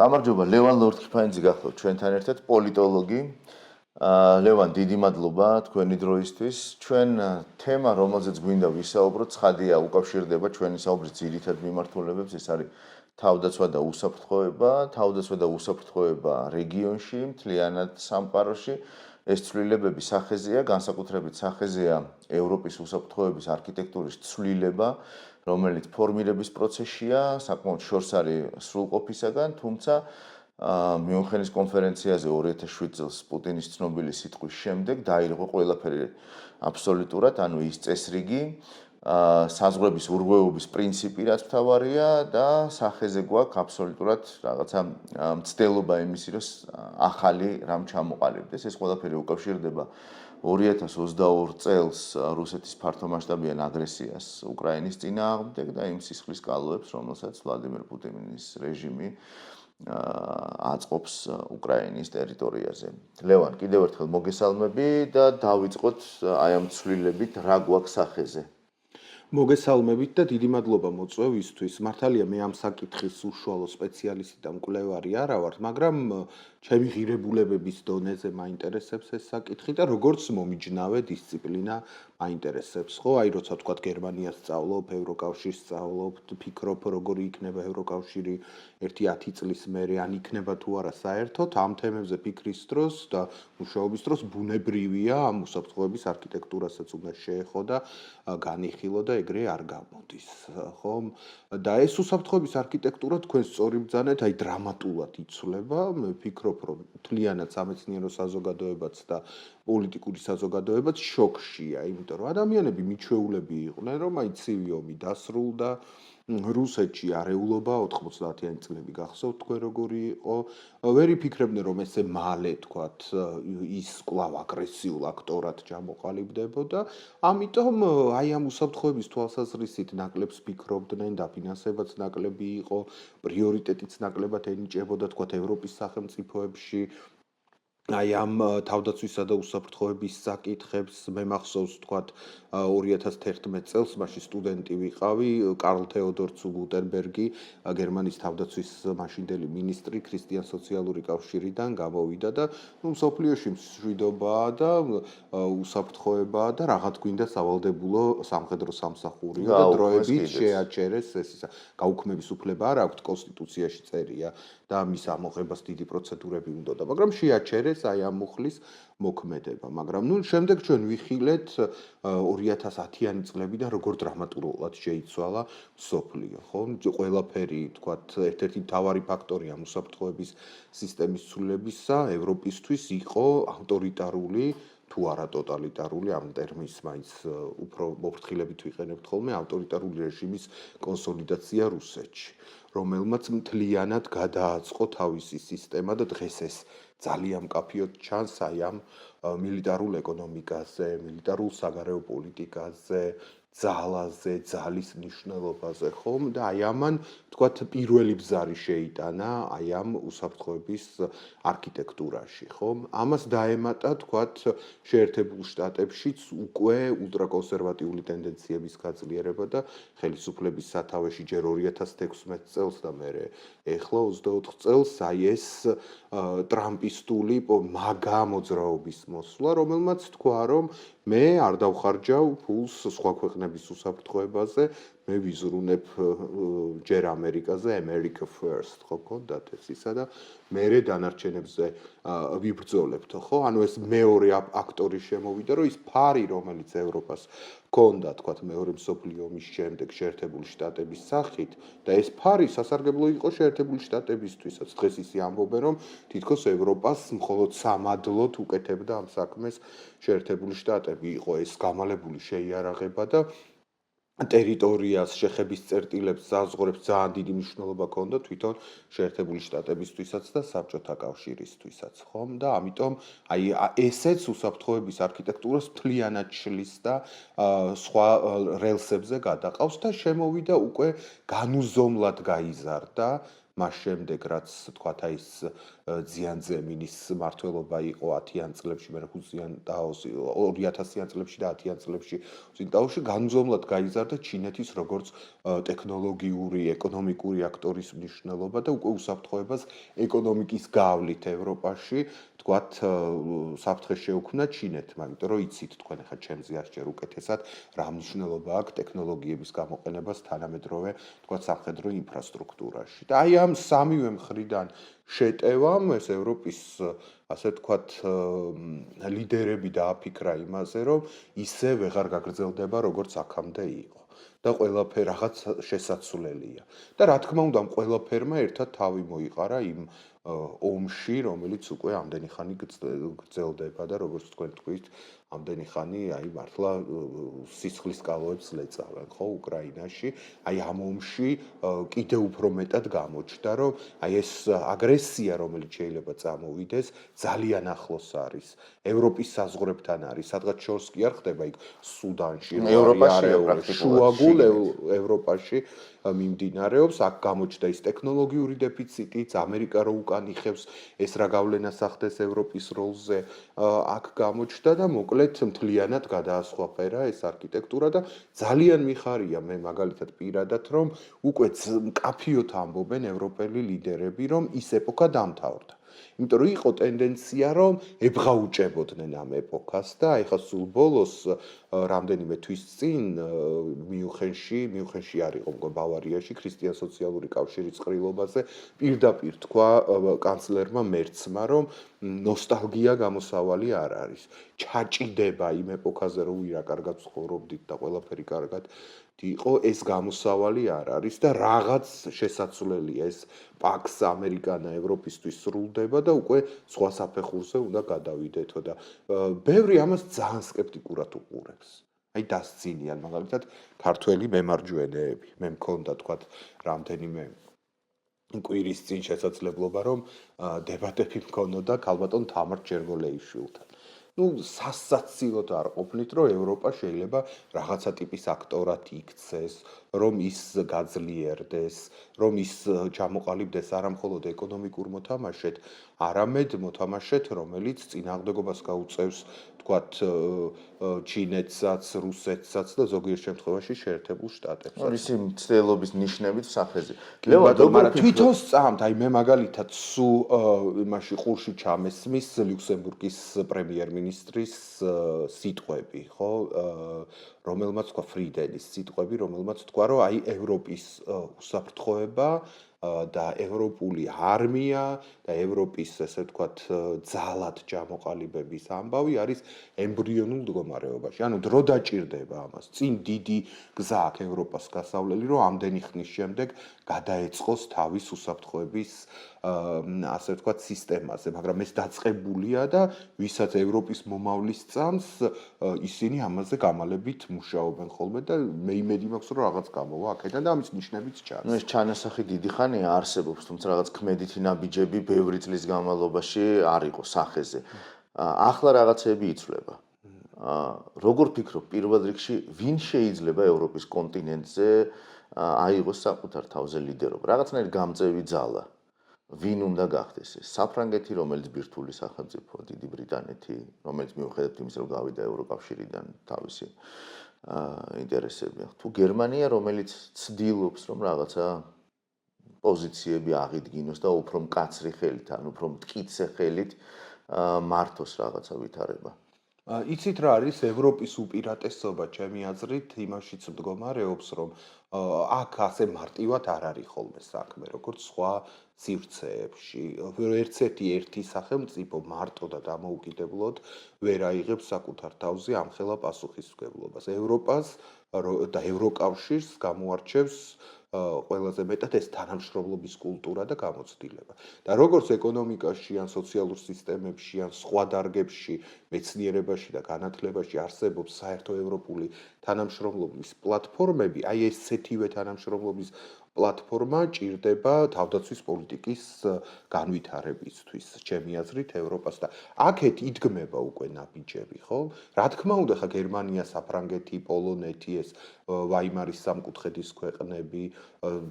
გამარჯობა, ლევან ლორთქიფანიძე გახლავთ ჩვენთან ერთად, პოლიტოლოგი. ლევან, დიდი მადლობა თქვენი დროისთვის. ჩვენ თემა, რომელზეც გვინდა ვისაუბროთ, ცხადია, უკავშირდება ჩვენი საუბრის ძირითად მიმართულებებს, ეს არის თავდაცვა და უსაფრთხოება, თავდაცვა და უსაფრთხოება რეგიონში, მთლიანად სამყაროში. ეს ცვლილებები სახეზეა, განსაკუთრებით სახეზეა ევროპის უსაფრთხოების არქიტექტურის ცვლილება, რომელიც ფორმირების პროცესია, საკმაოდ შორს არის სრულყოფისაგან, თუმცა მიუნხენის კონფერენციაზე 2007 წელს პუტინის ცნობილი სიტყვის შემდეგ დაირღვა ყველაფერი აბსოლუტურად, ანუ ის წესრიგი, საზღვრების ურღვეობის პრინციპი რაც მთავარია და სახეზე გვაქვს აბსოლუტურად რაღაცა მცდელობა იმისი, რომ ახალი რამ ჩამოყალიბდეს. ეს ყველაფერი უკავშირდება 2022 წელს რუსეთის ფართომასშტაბიან აგრესიას უკრაინის წინააღმდეგ და იმ სისხლის კალოებს, რომელსაც ვლადიმერ პუტინის რეჟიმი აწყობს უკრაინის ტერიტორიაზე. ლევან, კიდევ ერთხელ მოგესალმები და დავიწყოთ აი ამ ცვლილებით, რა გვაქვს სახეზე. მოგესალმებით და დიდი მადლობა მოწვევისთვის. მართალია მე ამ საკითხის უშუალო სპეციალისტი და მკვლევარი არა ვარ, მაგრამ ჩემი ღირებულებების დონეზე მაინტერესებს ეს საკითხი და როგორც მომიჯნავე დისციპლინა მაინტერესებს, ხო? აი როცა თქვა გერმანიას სწავლობ, ევროკავშირს სწავლობ, ფიქრობ როგორი იქნება ევროკავშირი 1-10 წლის მერე, ან იქნება თუ არა საერთოდ, ამ თემებზე ფიქრის დროს და მუშაობის დროს ბუნებრივია ამ უსაფრთხოების არქიტექტურასაც უნდა შეეხო და განიხილო და ეგრე არ გამოდის, ხო? და ეს უსაფრთხოების არქიტექტურა თქვენ სწორი ბრძანეთ, აი დრამატულად იცვლება, მე ვფიქრობ, რომ მთლიანად სამეცნიერო საზოგადოებაც და პოლიტიკური საზოგადოებაც შოქშია, იმიტომ რომ ადამიანები მიჩვეულები იყვნენ, რომ აი ცივი ომი დასრულდა, რუსეთში არეულობა 90-იანი წლები გახსოვთ თქვენ როგორი იყო, ვერ იფიქრებდნენ რომ ესე მალე თქვათ ის კვლავ აგრესიულ აქტორად ჩამოყალიბდებოდა, ამიტომ აი ამ უსაფრთხოების თვალსაზრისით ნაკლებს ფიქრობდნენ, დაფინანსებაც ნაკლები იყო, პრიორიტეტიც ნაკლებად ენიჭებოდა თქვათ ევროპის სახელმწიფოებში. აი ამ თავდაცვისა და უსაფრთხოების საკითხებს მე მახსოვს თქვათ 2011 წელს მაშინ სტუდენტი ვიყავი კარლ თეოდორ ცუ გუტენბერგი გერმანიის თავდაცვის მაშინდელი მინისტრი ქრისტიან სოციალური კავშირიდან გამოვიდა და მსოფლიოში მშვიდობაა და უსაფრთხოებაა და რაღაც გვინდა სავალდებულო სამხედრო სამსახურიო და დროებით შეაჩერეს ეს გაუქმების უფლება არ აქვს კონსტიტუციაში წერია და მის ამოღებას დიდი პროცედურები უნდოდა, მაგრამ შეაჩერეს აი ამ მუხლის მოქმედება, მაგრამ ნუ შემდეგ ჩვენ ვიხილეთ 2010-იანი წლები და როგორ დრამატულად შეიცვალა სოფლიო, ხო? ყველაფერი, თქვათ, ერთ-ერთი მთავარი ფაქტორი ამ უსაფრთხოების სისტემის ცვლილებისა ევროპისთვის იყო ავტორიტარული თუ არა ტოტალიტარული ამ ტერმინს მაინც უფრო მოფრთხილებით ვიყენებთ ხოლმე ავტორიტარული რეჟიმის კონსოლიდაცია რუსეთში, რომელმაც მთლიანად გადააწყო თავისი სისტემა და დღეს ეს ძალიან მკაფიოდ ჩანს აი ამ მილიტარულ ეკონომიკაზე, მილიტარულ საგარეო პოლიტიკაზე, ძალაზე, ძალის მნიშვნელობაზე, ხომ? და აი ამან თქვათ პირველი ბზარი შეიტანა აი ამ უსაფრთხოების არქიტექტურაში, ხომ? ამას დაემატა თქვათ შეერთებულ შტატებშიც უკვე ულტრაკონსერვატიული ტენდენციების გაძლიერება და ხელისუფლების სათავეში ჯერ 2016 წელს და მერე ეხლა 24 წელს აი ეს ტრამპისტული მაგა მოძრაობის მოსვლა, რომელმაც თქვა რომ მე არ დავხარჯავ ფულს სხვა ქვეყნების უსაფრთხოებაზე, მე ვიზრუნებ ჯერ ამერიკაზე, America First, ხო გქონდათ ეს ისა და მერე დანარჩენებზე ვიბრძოლებთ, ხო? ანუ ეს მეორე აქტორი შემოვიდა, რომ ის ფარი, რომელიც ევროპას ჰქონდა, თქვათ, მეორე მსოფლიო ომის შემდეგ შეერთებული შტატების სახით და ეს ფარი სასარგებლო იყო შეერთებული შტატებისთვისაც. დღეს ისე ამბობენ, რომ თითქოს ევროპას მხოლოდ სამადლოდ უკეთებდა ამ საქმეს შეერთებული შტატები, იყო ეს გამალებული შეიარაღება და ტერიტორიას, შეხების წერტილებს, საზღვრებს ძალიან დიდი მნიშვნელობა ჰქონდა თვითონ შეერთებული შტატებისთვისაც და საბჭოთა კავშირისთვისაც, ხომ? და ამიტომ აი ესეც უსაფრთხოების არქიტექტურას მთლიანად შლის და სხვა რელსებზე გადაყავს და შემოვიდა უკვე განუზომლად გაიზარდა მას შემდეგ რაც თქვათ აი ეს ძიანძემინის მმართველობა იყო 10-იან წლებში, მე 2000-იან წლებში და 10-იან წლებში წინტაოში განუზომლად გაიზარდა ჩინეთის როგორც ტექნოლოგიური, ეკონომიკური აქტორის მნიშვნელობა და უკვე უსაფრთხოებას ეკონომიკის გავლით ევროპაში თქვათ საფრთხე შეუქმნა ჩინეთმა, იმიტომ რომ იცით თქვენ ახლა ჩემზე ასჯერ უკეთესად რა მნიშვნელობა აქვს ტექნოლოგიების გამოყენებას თანამედროვე თქვათ სამხედრო ინფრასტრუქტურაში. და აი ამ სამივე მხრიდან შეტევამ ეს ევროპის ასე თქვათ ლიდერები დააფიქრა იმაზე, რომ ისე ვეღარ გაგრძელდება როგორც აქამდე იყო. და ყველაფერი რაღაც შესაძლელია. და რა თქმა უნდა, ყველაფერმა ერთად თავი მოიყარა იმ ომში, რომელიც უკვე ამდენი ხანი გრძელდება და როგორც თქვენ თქვით, ამდენი ხანი აი მართლა სისხლის კალოებს ლეწავენ, ხო, უკრაინაში. აი ამ ომში კიდევ უფრო მეტად გამოჩნდა, რომ აი ეს აგრესია, რომელიც შეიძლება წამოვიდეს, ძალიან ახლოს არის. ევროპის საზღვრებთან არის, სადღაც შორს კი არ ხდება იქ სუდანში, შუაგულ ევროპაში მიმდინარეობს, აქ გამოჩნდა ის ტექნოლოგიური დეფიციტიც, ამერიკა რო უკან იხევს ეს რა გავლენას ახდენს ევროპის როლზე, აქ გამოჩნდა და მოკლედ მთლიანად გადაასხვაფერა ეს არქიტექტურა და ძალიან მიხარია მე მაგალითად პირადად, რომ უკვე მკაფიოდ ამბობენ ევროპელი ლიდერები, რომ ის ეპოქა დამთავრდა. იმიტომ რომ იყო ტენდენცია, რომ ებღაუჭებოდნენ ამ ეპოქას და აი ხა სულ ბოლოს რამდენიმე თვის წინ მიუნხენში არ იყო ბავარიაში ქრისტიან სოციალური კავშირის ყრილობაზე პირდაპირ თქვა კანცლერმა მერცმა, რომ ნოსტალგია გამოსავალი არ არის. ჩაჭიდება იმ ეპოქაზე, რომ ვირა კარგად ცხოვრობდით და ყველაფერი კარგად იყო, ეს გამოსავალი არ არის და რაღაც შესაძლებელია ეს პაქს ამერიკანა ევროპისთვის სრულდება და უკვე სხვა საფეხურზე უნდა გადავიდეთო და ბევრი ამას ძალიან სკეპტიკურად უყურებს. აი დასცინიან მაგალითად ქართველი მემარჯვენეები. მე მქონდა თქვათ რამდენიმე კვირის წინ შესაძლებლობა რომ დებატები მქონოდა ქალბატონ თამარ ჯერგოლეიშვილთან. სასაცილოდ არ ყოფნით, რომ ევროპა შეიძლება რაღაცა ტიპის აქტორად იქცეს, რომ ის გაძლიერდეს, რომ ის ჩამოყალიბდეს არა მხოლოდ ეკონომიკურ მოთამაშედ, არამედ მოთამაშედ, რომელიც წინააღმდეგობას გაუწევს, თქვათ, ჩინეთსაც, რუსეთსაც და ზოგიერთ შემთხვევაში შეერთებულ შტატებსაც. ისი მცდელობის ნიშნებით სახეზე. მაგრამ თვითონ სწამთ, აი მე მაგალითად სულ იმაში ყურში ჩამესმის ლუქსემბურგის პრემიერ-მინისტრის სიტყვები, ხო? რომელმაც თქვა ფრიდენის სიტყვები, რომელმაც თქვა, რომ აი ევროპის უსაფრთხოება და ევროპული არმია და ევროპის ესე ვთქვათ ძალად ჯამოყალიბების ამბავი არის ემბრიონულ მდგომარეობაში. ანუ დრო დაჭირდება ამას. წინ დიდი გზა აქვს ევროპას გასავლელი, რომ ამდენი ხნის შემდეგ გადაეწყოს თავის უსაფრთხოების ასე ვთქვათ სისტემაზე, მაგრამ ეს დაწყებულია და ვისაც ევროპის მომავლის წამს ისინი ამაზე გამალებით მუშაობენ ხოლმე და მე იმედი მაქვს, რომ რაღაც გამოვა აქედან და ამის ნიშნებიც ჩანს. ეს ჩანასახი დიდი ხანია არსებობს, თუმცა რაღაც ქმედითი ნაბიჯები ბევრი წლის განმავლობაში არ იყო სახეზე. ახლა რაღაცები იცვლება. როგორ ფიქრობ, პირველ რიგში, ვინ შეიძლება ევროპის კონტინენტზე აიღოს საკუთარ თავზე ლიდერობა? რაღაცნაირი გამწევი ძალა. ვინ უნდა გახდეს ეს? საფრანგეთი, რომელიც ბირთვული სახელმწიფოა, დიდი ბრიტანეთი, რომელიც მიუხედავად იმისა, რომ გავიდა ევროკავშირიდან თავისი ინტერესები აქვს. თუ გერმანია, რომელიც ცდილობს, რომ რაღაცა პოზიციები აღიდგინოს და უფრო მკაცრი ხელით, ან უფრო მტკიცე ხელით მართოს რაღაცა ვითარება. იცით რა არის ევროპის უპირატესობა, ჩემი აზრით, იმაშიც მდგომარეობს, რომ აქ ასე მარტივად არ არის ხოლმე საქმე, როგორც სხვა სივრცეებში. ერთი სახელმწიფო მარტო და დამოუკიდებლად ვერ აიღებს საკუთარ თავზე ამხელა პასუხისმგებლობას. ევროპას და ევროკავშირს გამოარჩევს ყველაზე მეტად ეს თანამშრომლობის კულტურა და გამოცდილება. და როგორც ეკონომიკაში, ან სოციალურ სისტემებში, ან სხვა დარგებში, მეცნიერებაში და განათლებაში არსებობს საერთო ევროპული თანამშრომლობის პლატფორმები, აი ესეთივე თანამშრომლობის პლატფორმა ჭირდება თავდაცვის პოლიტიკის განვითარებისთვის, ჩემი აზრით, ევროპას და აქეთ იდგმება უკვე ნაბიჯები, ხო? რა თქმა უნდა, ხა გერმანია, საფრანგეთი, პოლონეთი ეს ვაიმარის სამკუთხედის ქვეყნები,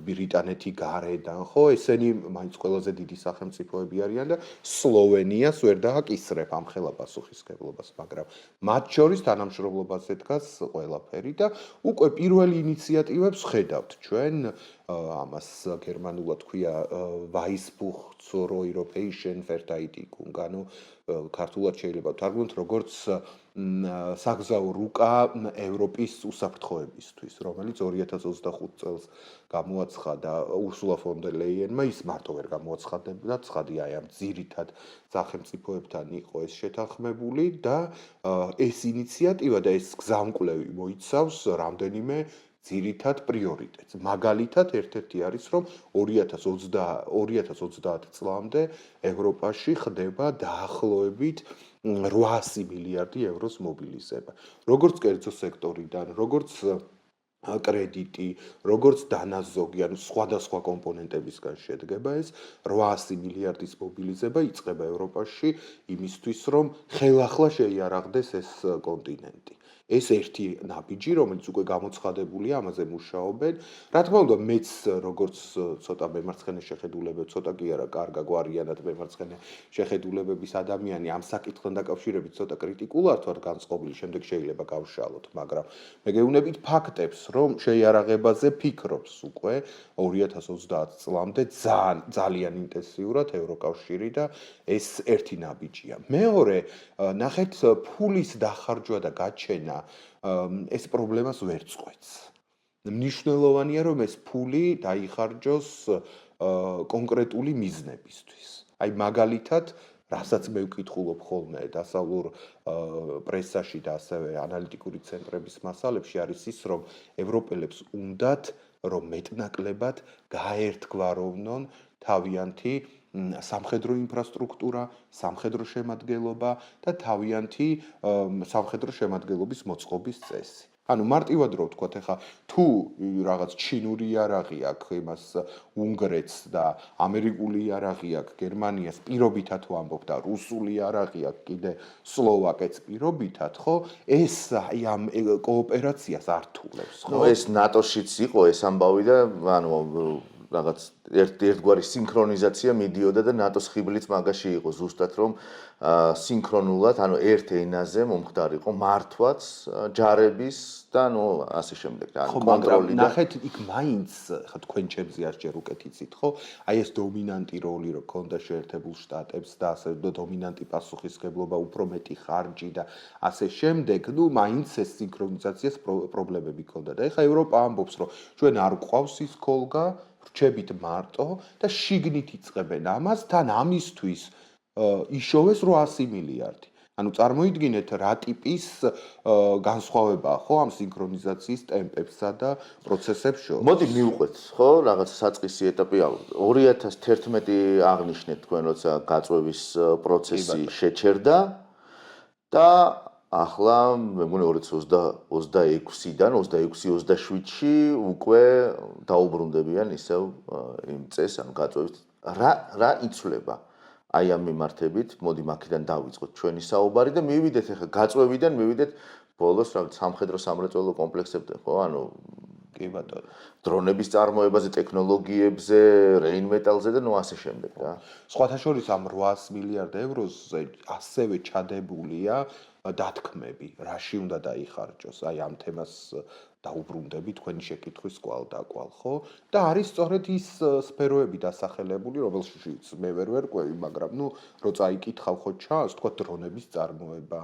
ბრიტანეთი გარედან, ხო, ესენი მაინც ყველაზე დიდი სახელმწიფოები არიან და სლოვენიას ვერ დააკისრებ ამ ხელა პასუხისმგებლობას, მაგრამ მათ შორის თანამშრომლობაზე დგას ყველაფერი და უკვე პირველი ინიციატივებს ხედავთ ჩვენ ამას გერმანულად ქვია Weißbuch zur europäischen Verteidigung, ანუ ქართულად შეიძლება ვთარგმნოთ როგორც საგზაო რუკა ევროპის უსაფრთხოებისთვის, რომელიც 2025 წელს გამოაცხადა ურსულა ფონ დერ ლეიენმა, ის მარტო ვერ გამოაცხადა, ცხადია აი ამ ძირითად სახელმწიფოებთან იყო ეს შეთანხმებული და ეს ინიციატივა და ეს გზამკვლევი მოიცავს რამდენიმე ძირითად პრიორიტეტს. მაგალითად, ერთ-ერთი არის, რომ 2030 წლამდე ევროპაში ხდება დაახლოებით 800 მილიარდი ევროს მობილიზება. როგორც კერძო სექტორიდან, როგორც კრედიტი, როგორც დანაზოგი, ანუ სხვადასხვა კომპონენტებისგან შედგება ეს 800 მილიარდის მობილიზება იწყება ევროპაში იმისთვის, რომ ხელახლა შეიარაღდეს ეს კონტინენტი. ეს ერთი ნაბიჯი, რომელიც უკვე გამოცხადებულია, ამაზე მუშაობენ. რა თქმა უნდა, მეც როგორც ცოტა მემარცხენე შეხედულებები, ცოტა კი არა, კარგა გვარიანად მემარცხენე შეხედულებების ადამიანი ამ საკითხთან დაკავშირებით ცოტა კრიტიკულად ვარ განწყობილი, შემდეგ შეიძლება გავშალოთ, მაგრამ მე გეუბნებით ფაქტებს, რომ შეიარაღებაზე ფიქრობს უკვე 2030 წლამდე ძალიან ინტენსიურად ევროკავშირი და ეს ერთი ნაბიჯია. მეორე, ნახეთ, ფულის დახარჯვა და გაჩენა ეს პრობლემას ვერ წყვეტს. მნიშვნელოვანია, რომ ეს ფული დაიხარჯოს კონკრეტული მიზნებისთვის. აი მაგალითად, რასაც მე ვკითხულობ ხოლმე დასავლურ პრესაში და ასევე ანალიტიკური ცენტრების მასალებში არის ის, რომ ევროპელებს უნდათ, რომ მეტნაკლებად გაერთგვაროვნონ თავიანთი სამხედრო ინფრასტრუქტურა, სამხედრო შემადგენლობა და თავიანთი სამხედრო შემადგენლობის მოწყობის წესი. ანუ მარტივად რო ვთქვათ, ეხა თუ რაღაც ჩინური იარაღი აქვს იმას უნგრეთს და ამერიკული იარაღი აქვს გერმანიას პირობითად ვამბობ და რუსული იარაღი აქვს კიდე სლოვაკეთს პირობითად, ხო? ეს აი ამ კოოპერაციას ართულებს, ხო? ეს ნატოშიც იყო ეს ამბავი და ანუ რაღაც ერთგვარი სინქრონიზაცია მიდიოდა და ნატოს ხიბლიც მაგაში იყო ზუსტად რომ სინქრონულად, ანუ ერთ ენაზე მომხდარიყო მართვაც ჯარების და ნუ ასე შემდეგ და კონტროლი და ნახეთ იქ მაინც ხა თქვენ ჩემზე არ ჯერ უკეთ იცით, ხო? აი ეს დომინანტი როლი რო ქონდა შეერთებულ შტატებს და ასე დომინანტი პასუხისმგებლობა, უფრო მეტი ხარჯი და ასე შემდეგ, ნუ მაინც ეს სინქრონიზაციას პრობლემები ქონდა და ეხა ევროპა ამბობს, რომ ჩვენ არ გვყავს ის ქოლგა რჩებით მარტო და შიგნით იწყებენ ამას თან ამისთვის იშოვეს 800 მილიარდი. ანუ წარმოიდგინეთ რა ტიპის განსხვავებაა ხო ამ სინქრონიზაციის ტემპებსა და პროცესებს შორის. მოდი მივყვეთ, ხო, რაღაც საწყისი ეტაპი 2011 აღნიშნეთ თქვენ როცა გაწვევის პროცესი შეჩერდა და ახლა მე მგონი 2026-დან 26-27-ში უკვე დაუბრუნდებიან ისევ იმ წეს, ანუ გაწვევით. რა იცვლება აი ამ მიმართებით? მოდი მაქედან დავიწყოთ ჩვენი საუბარი და მივიდეთ ახლა გაწვევიდან მივიდეთ ბოლოს რაღაც სამხედრო სამრეწველო კომპლექსებზე, ხო? ანუ კი ბატონო. დრონების წარმოებაზე, ტექნოლოგიებზე, რეინმეტალზე და ნუ ასე შემდეგ რა. სხვათა შორის ამ 800 მილიარდ ევროზე ასევე ჩადებულია დათქმები, რაში უნდა დაიხარჯოს, აი ამ თემას დაუბრუნდები თქვენი შეკითხვის კვალ და კვალ, ხო? და არის სწორედ ის სფეროები დასახელებული, რომელშიც მე ვერ ვერკვევი, მაგრამ ნუ რო წაიკითხავ ხო ჩანს, თქვა დრონების წარმოება,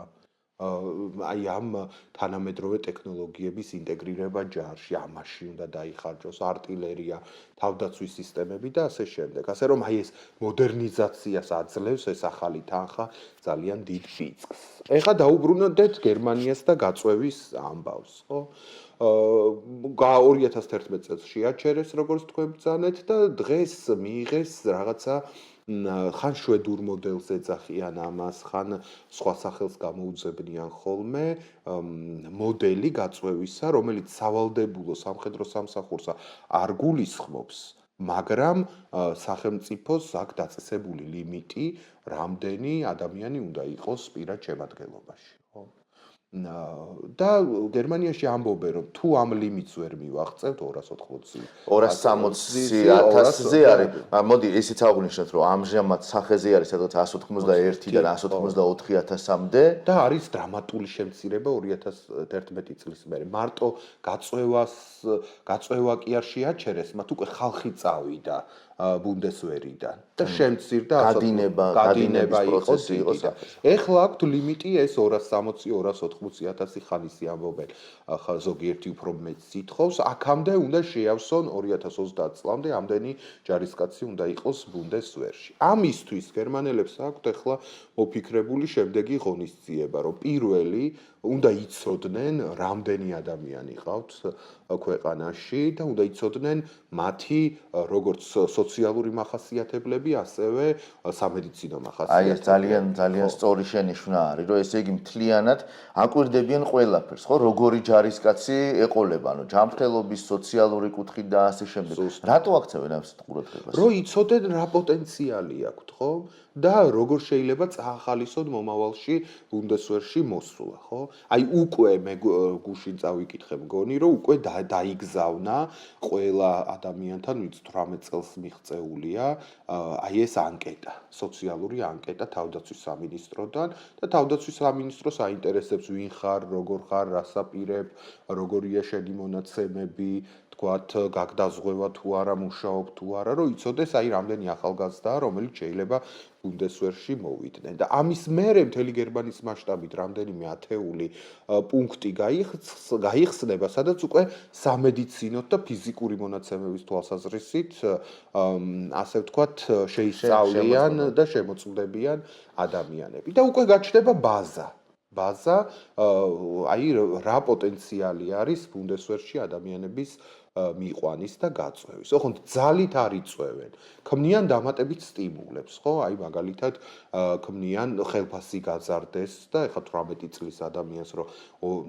აი ამ თანამედროვე ტექნოლოგიების ინტეგრირება ჯარში, ამაში უნდა დაიხარჯოს артиლერია, თავდაცვის სისტემები და ასე შემდეგ. ასე რომ აი ეს მოდერნიზაციას აძლევს ეს ახალი თანხა ძალიან დიდ ფიცქს. ეხლა დაუბრუნდეთ გერმანიას და გაწვევის ამბავს, ხო? 2011 წელს შეაჩერეს, როგორც თქვენ ბრძანეთ და დღეს მიიღეს რაღაცა ხან შვედურ მოდელს ეძახიან ამას, ხან სხვა სახელს გამოუძებნიან ხოლმე მოდელი გაწვევისა, რომელიც სავალდებულო სამხედრო სამსახურს არ გულისხმობს, მაგრამ სახელმწიფოს აქვს დაწესებული ლიმიტი, რამდენი ადამიანი უნდა იყოს პირად შემადგენლობაში, ხო? და გერმანიაში ამბობენ რომ თუ ამ ლიმიტს ვერ მივაღწევთ 280 260,000-ზე არის. მოდი ისიც აღვნიშნოთ რომ ამჟამად სახეზე არის სადღაც 191-დან 184,000-მდე და არის დრამატული შემცირება 2011 წლის მერე. მარტო გაწევა კი არ შეაჩერეს, მათ უკვე ხალხი წავიდა ბუნდესვერიდან და შემცირდა გადინება პროცესი იყო სახეზე. ეხლა აქვთ ლიმიტი ეს 260-280,000 ხალისი ამბობენ. ახლა ზოგიერთი უფრო მეტს ითხოვს, აქამდე უნდა შეავსონ 2030 წლამდე ამდენი ჯარისკაცი უნდა იყოს ბუნდესვერში. ამისთვის გერმანელებს აქვთ ახლა მოფიქრებული შემდეგი ღონისძიება, რომ პირველი უნდა იცოდნენ რამდენი ადამიანი ყავთ ქვეყანაში და უნდა იცოდნენ მათი როგორც სოციალური მახასიათებლები, ასევე სამედიცინო მახასიათებლები. აი ეს ძალიან სწორი შენიშვნა არის, რომ ესე იგი მთლიანად აკვირდებიან ყველაფერს, ხო, როგორი ჯარისკაცი ეყოლება, ანუ ჯანმრთელობის, სოციალური კუთხით და ასე შემდეგ. რატო აქცევენ ამ ყურადღებას? რომ იცოდნენ რა პოტენციალი აქვთ, ხო? და როგორ შეიძლება წაახალისონ მომავალში ბუნდესვერში მოსვლა, ხო? აი უკვე მე გუშინ წავიკითხე მგონი, რომ უკვე დაიგზავნა ყველა ადამიანთან, ვინც 18 წელს მიღწეულია, აი ეს ანკეტა, სოციალური ანკეტა თავდაცვის სამინისტროდან და თავდაცვის სამინისტროს აინტერესებს ვინ ხარ, როგორ ხარ, რას აპირებ, როგორია შენი მონაცემები, თქვათ გაგდაზღვევა თუ არა, მუშაობ თუ არა, რომ იცოდეს აი რამდენი ახალგაზრდაა, რომელიც შეიძლება ბუნდესვერში მოვიდნენ და ამის მერე მთელი გერმანიის მასშტაბით რამდენიმე ათეული პუნქტი გაიხსნება, სადაც უკვე სამედიცინოთ და ფიზიკური მონაცემების თვალსაზრისით ასე ვთქვათ შეისწავლიან და შემოწმდებიან ადამიანები და უკვე გაჩნდება ბაზა აი რა პოტენციალი არის ბუნდესვერში ადამიანების მიყვანის და გაწვევის. ოღონდ ძალით არ იწვევენ. ქმნიან დამატებით სტიმულებს, ხო? აი მაგალითად ქმნიან ხელფასი გაზარდეს და ეხლა 18 წლის ადამიანს რომ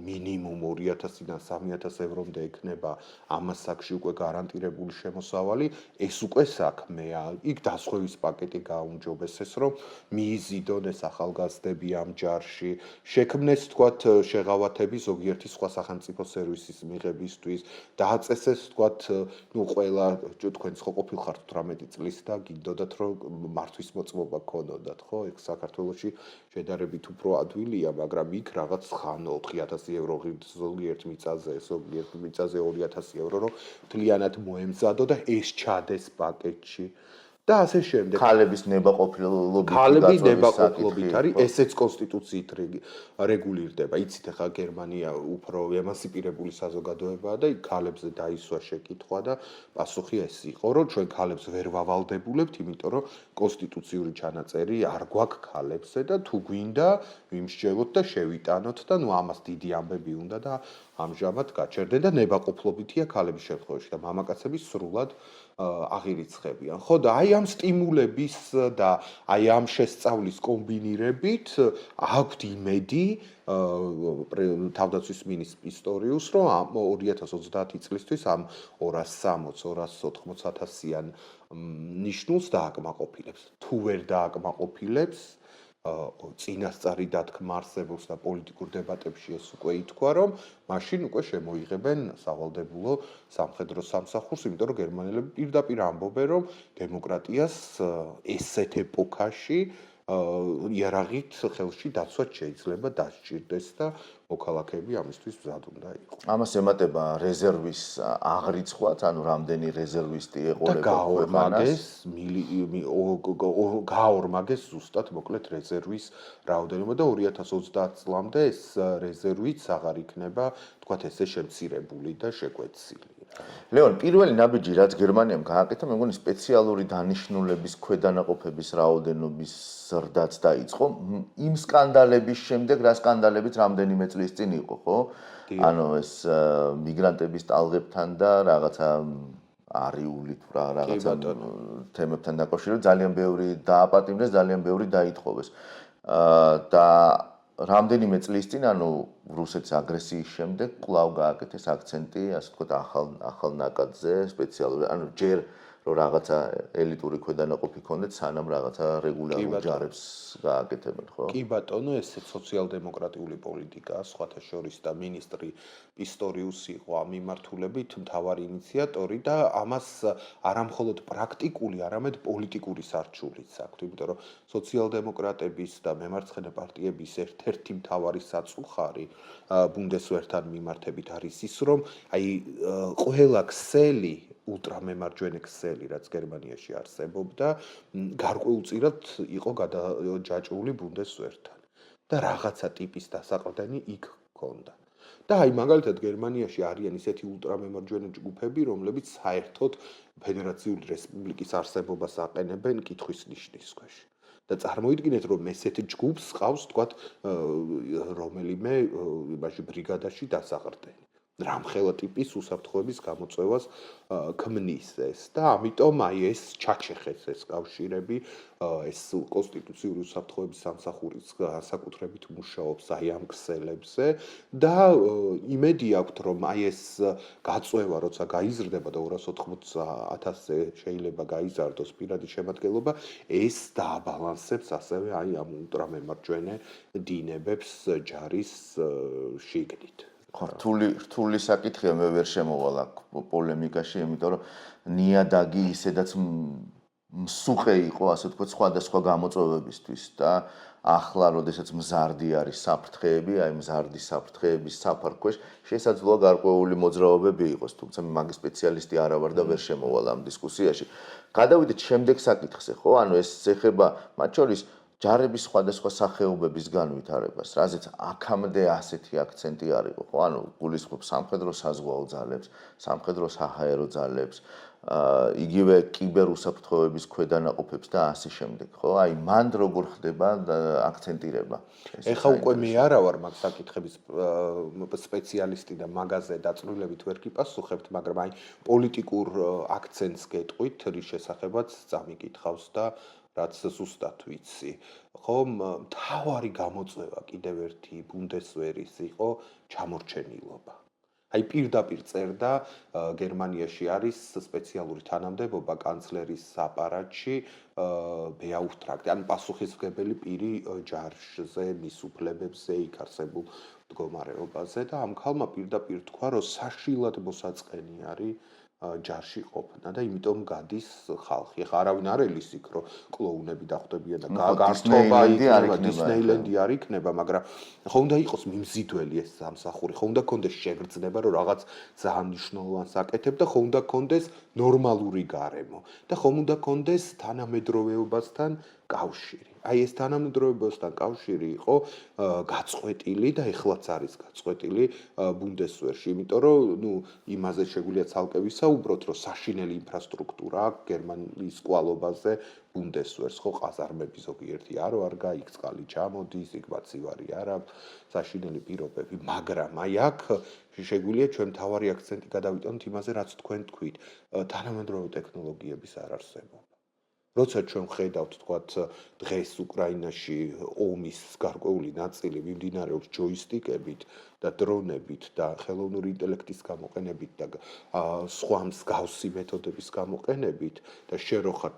მინიმუმ 2000-დან 3000 ევრომდე ექნება ამას საკში უკვე გარანტირებული შემოსავალი, ეს უკვე საქმეა. იქ დასხევის პაკეტი გააუმჯობესეს, რომ მიიზიდონ ეს ახალგაზრდები ამ ჯარში, შექმნეს თქვათ შეღავათები ზოგიერთი სხვა სახელმწიფო სერვისის მიღებისთვის, დააწესეს თქვათ, ნუ ყველა თქვენც ხო ყოფილხართ 18 წლის და გინდოდათ რომ მართვის მოწმობა გქონოდათ, ხო? ეგ საქართველოში შედარებით უფრო ადვილია, მაგრამ იქ რაღაც ხან 4000 euро ზოგიერთ მიწაზე 2000 euро რომ მთლიანად მოემზადო და ეს ჩადეს პაკეტში. და ასე შემდეგ. ქალების ნებაყოფლობით არის, ესეც კონსტიტუციით რეგულირდება. იცით ახლა გერმანია უფრო ემანსიპირებული საზოგადოებაა და იქ ქალებზე დაისვა შეკითხვა და პასუხი ეს იყო, რომ ჩვენ ქალებს ვერ ვავალდებულებთ, იმიტომ რომ კონსტიტუციური ჩანაწერი არ გვაქვს ქალებზე და თუ გვინდა ვიმსჯელოთ და შევიტანოთ და ნუ ამას დიდი ამბები უნდა და ამჟამად გაჩერდნენ და ნებაყოფლობითია ქალების შემთხვევაში და მამაკაცები სრულად აღირიცხებიან. ხო და აი ამ სტიმულების და აი ამ შესწავლის კომბინირებით აქვთ იმედი თავდაცვის მინისტრის ისტორიუს, რომ 2030 წლისთვის ამ 260-280-იან ნიშნულს დააკმაყოფილებს. თუ ვერ დააკმაყოფილებს წინასწარი დათქმა არსებობს და პოლიტიკურ დებატებში ეს უკვე ითქვა, რომ მაშინ უკვე შემოიღებენ სავალდებულო სამხედრო სამსახურს, იმიტომ რომ გერმანელები პირდაპირ ამბობენ, რომ დემოკრატიას ესეთ ეპოქაში იარაღით ხელში დაცვაც შეიძლება დასჭირდეს და მოქალაქეები ამისთვის მზად უნდა იყოს. ამას ემატება რეზერვის აღრიცხვაც, ანუ რამდენი რეზერვისტი ეყოლება ქვეყანას. გაორმაგეს ზუსტად მოკლედ რეზერვის რაოდენობა და 2030 წლამდე ეს რეზერვიც აღარ იქნება, თქვათ ესე შემცირებული და შეკვეცილი. ლეონ, პირველი ნაბიჯი რაც გერმანიამ გააკეთა, მე მგონი სპეციალური დანიშნულების ქვედანაყოფების რაოდენობის ზრდაც დაიწყო. იმ სკანდალების შემდეგ, რა სკანდალებიც რამდენიმე წლის წინ იყო, ხო? ანუ ეს მიგრანტების ტალღებთან და რაღაცა არიული თუ რაღაცა თემებთან დაკავშირებით ძალიან ბევრი დააპატიმრეს, ძალიან ბევრი დაითხოვეს. და რამდენიმე წლის წინ, ანუ რუსეთის აგრესიის შემდეგ კვლავ გააკეთეს აქცენტი, ასე ვთქვათ, ახალ ნაკადზე, სპეციალური, ანუ ჯერ რომ რაღაცა ელიტური ქვედანაყოფი ქონდეთ, სანამ რაღაცა რეგულარულ ჯარებს გააკეთებენ, ხო? კი ბატონო, ესეც სოციალ-დემოკრატიული პოლიტიკაა, სხვათა შორის და მინისტრი პისტორიუსი იყო ამ მიმართულებით მთავარი ინიციატორი და ამას არამხოლოდ პრაქტიკული, არამედ პოლიტიკური სარჩულიც აქვს, იმიტომ რომ სოციალ-დემოკრატების და მემარცხენე პარტიების ერთ-ერთი მთავარი საწუხარი ბუნდესვერთან მიმართებით არის ის, რომ აი ყველა ქსელი ულტრამემარჯვენე ქსელი, რაც გერმანიაში არსებობდა, გარკვეულწილად იყო გადაჯაჭვული ბუნდესვერთან და რაღაცა ტიპის დასაყრდენი იქ ჰქონდა. და აი მაგალითად გერმანიაში არიან ისეთი ულტრამემარჯვენე ჯგუფები, რომლებიც საერთოდ ფედერაციული რესპუბლიკის არსებობას აყენებენ კითხვის ნიშნის ქვეშ. და წარმოიდგინეთ, რომ ესეთ ჯგუფს ყავს, თქვათ, რომელიმე იმაში ბრიგადაში დასაყრდენი. რამხელა ტიპის უსაფრთხოების გამოწვევას ქმნის ეს და ამიტომ აი ეს ჩაჩეხეს ეს კავშირები, ეს კონსტიტუციური უსაფრთხოების სამსახურის განსაკუთრებით მუშაობს აი ამ ქსელებზე და იმედი აქვთ, რომ აი ეს გაწვევა, როცა გაიზრდება და 280,000-ზე შეიძლება გაიზარდოს პირადი შემადგენლობა, ეს დააბალანსებს ასევე აი ამ ულტრამემარჯვენე დინებებს ჯარის შიგნით. რთული საკითხია, მე ვერ შემოვალ აქ პოლემიკაში, იმიტომ რომ ნიადაგი ისედაც მსუხე იყო, ასე ვთქვათ, სხვადასხვა გამოწვევებისთვის და ახლა, როდესაც მზარდი არის საფრთხეები, აი მზარდი საფრთხეების საფარქვეშ შესაძლოა გარკვეული მოძრაობები იყოს, თუმცა მე მაგის სპეციალისტი არა ვარ და ვერ შემოვალ ამ დისკუსიაში. გადავიდეთ შემდეგ საკითხზე, ხო? ანუ ეს ეხება მათ შორის ჯარების სხვადასხვა სახეობების განვითარებას, რაზეც აქამდე ასეთი აქცენტი არ იყო, ხო? ანუ გულისხმობს სამხედრო საზღვაო ძალებს, სამხედრო საჰაერო ძალებს, იგივე კიბერუსაფრთხოების ქვედანაყოფებს და ასე შემდეგ, ხო? აი მანდ როგორ ხდება აქცენტირება? ეხა უკვე მე არა ვარ მაგ საკითხების სპეციალისტი და მაგაზე დაწვრილებით ვერ გიპასუხებთ, მაგრამ აი პოლიტიკურ აქცენტს გეტყვით, რის შესახებაც წამიკითხავს და რაც ზუსტად ვიცი. ხო, მთავარი გამოწვევა კიდევ ერთი ბუნდესვერის იყო ჩამორჩენილობა. აი პირდაპირ წერდა გერმანიაში არის სპეციალური თანამდებობა კანცლერის აპარატში ბეაუფტრაგტი, ან პასუხისმგებელი პირი ჯარზე, მის უფლებებზე, იქ არსებულ მდგომარეობაზე და ამ ქალმა პირდაპირ თქვა, რომ საშინლად მოსაწყენი არის ჯარში ყოფნა და იმიტომ გადის ხალხი. ეხლა არავინ არ ელის იქ, რომ კლოუნები დახვდებიან და გართობა იქნება, დისნეილენდი არ იქნება, მაგრამ ხო უნდა იყოს მიმზიდველი ეს სამსახური, ხო უნდა კონდეს შეგრძნება, რომ რაღაც ძალიან მნიშვნელოვანს აკეთებ და ხო უნდა კონდეს ნორმალური გარემო და ხომ უნდა კონდეს თანამედროვეობასთან კავშირი. აი ეს თანამედროვეობასთან კავშირი იყო გაწყვეტილი და ეხლაც არის გაწყვეტილი ბუნდესვერში, იმიტომ რომ ნუ იმაზე შეგვიძლია ცალკე ვისაუბროთ, რომ საშინელი ინფრასტრუქტურა აქვს გერმანიის კვალობაზე ბუნდესვერს, ხო, ყაზარმები ზოგიერთი არ ვარ, იქ წყალი ჩამოდის, იქ მაცივარი არ აქვს, საშინელი პირობები, მაგრამ აი აქ შეგვიძლია ჩვენ მთავარი აქცენტი გადავიტანოთ იმაზე, რაც თქვენ თქვით, თანამედროვე ტექნოლოგიების არარსებობა. როცა ჩვენ ხედავთ, თქვათ, დღეს უკრაინაში ომის გარკვეული ნაწილი მიმდინარეობს ჯოისტიკებით და დრონებით და ხელოვნური ინტელექტის გამოყენებით და სხვა მსგავსი მეთოდების გამოყენებით და შენ რო ხარ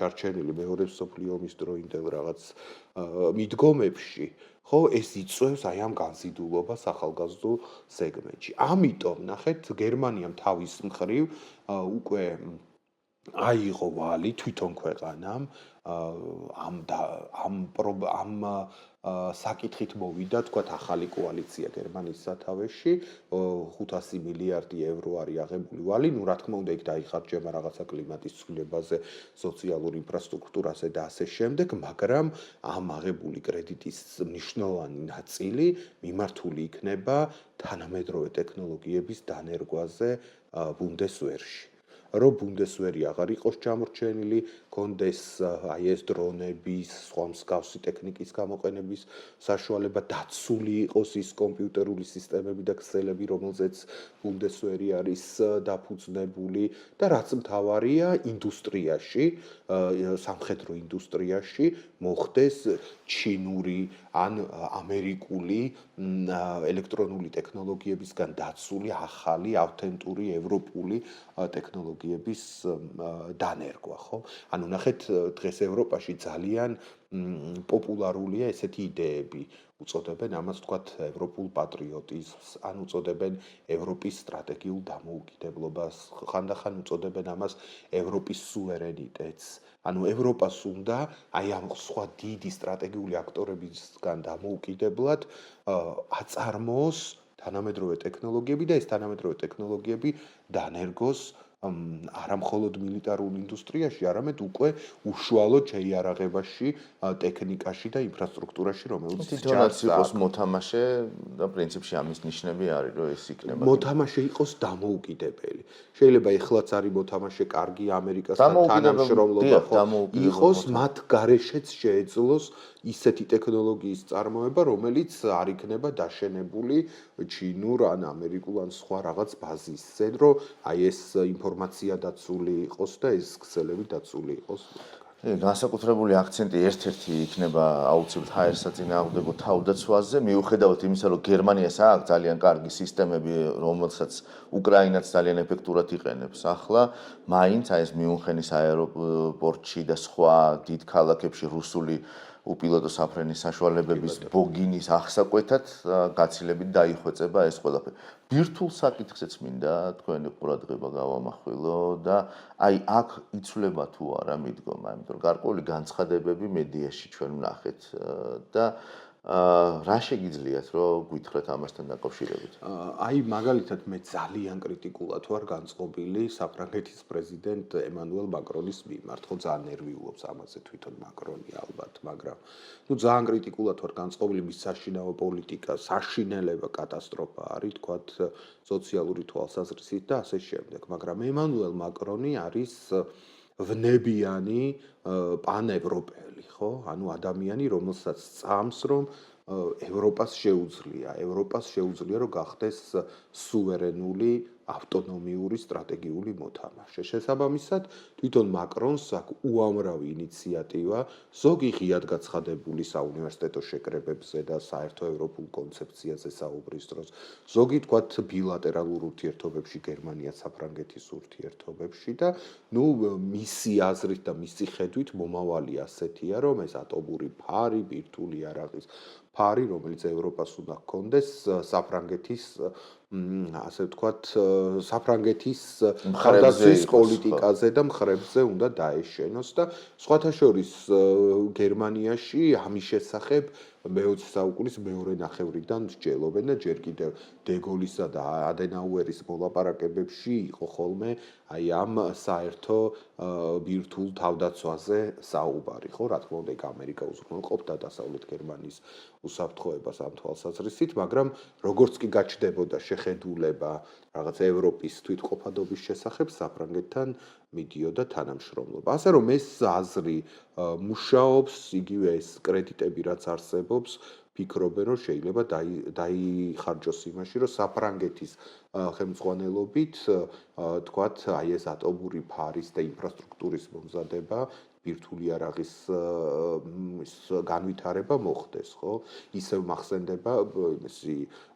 ჩარჩენილი მეორე მსოფლიო ომის დროინდელ რაღაც მიდგომებში, ხო, ეს იწვევს აი ამ განზიდულობას ახალგაზრდულ სეგმენტში. ამიტომ, ნახეთ, გერმანიამ თავის მხრივ უკვე აიღო ვალი თვითონ ქვეყანამ ამ საკითხით მოვიდა, თქვათ, ახალი კოალიცია გერმანიის სათავეში, 500 მილიარდი ევრო არის აღებული ვალი, ნუ რა თქმა უნდა იქ დაიხარჯება რაღაცა კლიმატის ცვლილებაზე, სოციალურ ინფრასტრუქტურაზე და ასე შემდეგ, მაგრამ ამ აღებული კრედიტის მნიშვნელოვანი ნაწილი მიმართული იქნება თანამედროვე ტექნოლოგიების დანერგვაზე ბუნდესვერში. რომ ბუნდესვერი აღარ იყოს ჩამორჩენილი, კონდეს აი ეს დრონების, სხვა მსგავსი ტექნიკის გამოყენების საშუალება, დაცული იყოს ის კომპიუტერული სისტემები და ქსელები, რომელზეც ბუნდესვერი არის დაფუძნებული და რაც მთავარია, ინდუსტრიაში, სამხედრო ინდუსტრიაში მოხდეს ჩინური ან ამერიკული ელექტრონული ტექნოლოგიებისგან დაცული ახალი, ავთენტური, ევროპული ტექნოლოგიები. ტექნოლოგიების დანერგვა, ხო? ანუ ნახეთ, დღეს ევროპაში ძალიან პოპულარულია ესეთი იდეები. უწოდებენ ამას თქვათ ევროპულ პატრიოტიზმს, ან უწოდებენ ევროპის სტრატეგიულ დამოუკიდებლობას, ხანდახან უწოდებენ ამას ევროპის სუვერენიტეტს. ანუ ევროპას უნდა აი ამ სხვა დიდი სტრატეგიული აქტორებისგან დამოუკიდებლად აწარმოოს თანამედროვე ტექნოლოგიები და ეს თანამედროვე ტექნოლოგიები დანერგოს არა მხოლოდ მილიტარულ ინდუსტრიაში, არამედ უკვე უშუალოდ შეიარაღებაში, ტექნიკაში და ინფრასტრუქტურაში, რომელიც თვითონაც იყოს მოთამაშე და პრინციპში ამის ნიშნები არის, რომ ეს იქნება. მოთამაშე იყოს დამოუკიდებელი. შეიძლება ეხლაც არის მოთამაშე კარგი ამერიკასთან თანამშრომლობა, ხო? იყოს მათ გარეშეც შეეძლოს ისეთი ტექნოლოგიის წარმოება, რომელიც არ იქნება დაშენებული ჩინურ ან ამერიკულ ან სხვა რაღაც ბაზისზე, რომ აი ეს ინფორმაცია დაცული იყოს და ეს ქსელები დაცული იყოს. განსაკუთრებული აქცენტი ერთ-ერთი იქნება აუცილებლად ჰაერსაწინააღმდეგო თავდაცვაზე, მიუხედავად იმისა, რომ გერმანიას აქვს ძალიან კარგი სისტემები, რომელსაც უკრაინაც ძალიან ეფექტურად იყენებს. ახლა მაინც აი ეს მიუნხენის აეროპორტში და სხვა დიდ ქალაქებში რუსული უპილოტო საფრენის საშუალებების ბოგინის აღსაკვეთად გაცილებით დაიხვეწება ეს ყველაფერი. ბირთვულ საკითხზეც მინდა თქვენი ყურადღება გავამახვილო და აი აქ იცვლება თუ არა მიდგომა, იმიტომ რომ გარკვეული განცხადებები მედიაში ჩვენ ვნახეთ და რა შეგიძლიათ რომ გვითხრათ ამასთან დაკავშირებით? აი მაგალითად მე ძალიან კრიტიკულად ვარ განწყობილი საფრანგეთის პრეზიდენტ ემანუელ მაკრონის მიმართ, ხო ძალიან ნერვიულობს ამაზე თვითონ მაკრონი ალბათ, მაგრამ ძალიან კრიტიკულად ვარ განწყობილი მის საშინაო პოლიტიკა, საშინელება კატასტროფა არის, თქვათ სოციალური თვალსაზრისით და ასე შემდეგ, მაგრამ ემანუელ მაკრონი არის ვნებიანი პანევროპელი, ხო? ანუ ადამიანი, რომელსაც წამს, რომ ევროპას შეუძლია, რომ გახდეს სუვერენული, ავტონომიური სტრატეგიული მოთამაშე. შესაბამისად, თვითონ მაკრონს აქვს უამრავი ინიციატივა, ზოგი ღიად გაცხადებული საუნივერსიტეტო შეკრებებზე და საერთო ევროპულ კონცეფციაზე საუბრის დროს, ზოგი თქვათ ბილატერალურ ურთიერთობებში, გერმანია-საფრანგეთის ურთიერთობებში და მისი აზრით და მისი ხედვით მომავალი ასეთია, რომ ეს ატომური ფარი, ბირთვული იარაღის ფარი, რომელიც ევროპას უნდა ჰქონდეს, საფრანგეთის ასე ვთქვათ, საფრანგეთის მხარდაცვის პოლიტიკაზე და მხრებზე უნდა დაეშენოს და სხვათა შორის გერმანიაში ამის შესახებ მე-20 საუკუნის მეორე ნახევრიდან მსჯელობენ და ჯერ კიდევ დეგოლისა და ადენაუერის მოლაპარაკებებში იყო ხოლმე აი ამ საერთო ბირთვულ თავდაცვაზე საუბარი, ხო, რა თქმა უნდა, იქ ამერიკა უზრუნველყოფდა დასავლეთ გერმანიის უსაფრთხოებას ამ თვალსაზრისით, მაგრამ როგორც კი გაჩნდებოდა შეხედულება რაღაც ევროპის თვითყოფადობის შესახებ, საფრანგეთთან მიდიოდა თანამშრომლობა. ასე რომ ეს აზრი მუშაობს, იგივე ეს კრედიტები რაც არსებობს, ფიქრობენ, რომ შეიძლება დაიხარჯოს იმაში, რომ საფრანგეთის ხელმძღვანელობით თქვათ, აი ეს ატომური ფარის და ინფრასტრუქტურის მომზადება ბირთვული იარაღის განვითარება მოხდეს, ხო? ისევ მახსენდება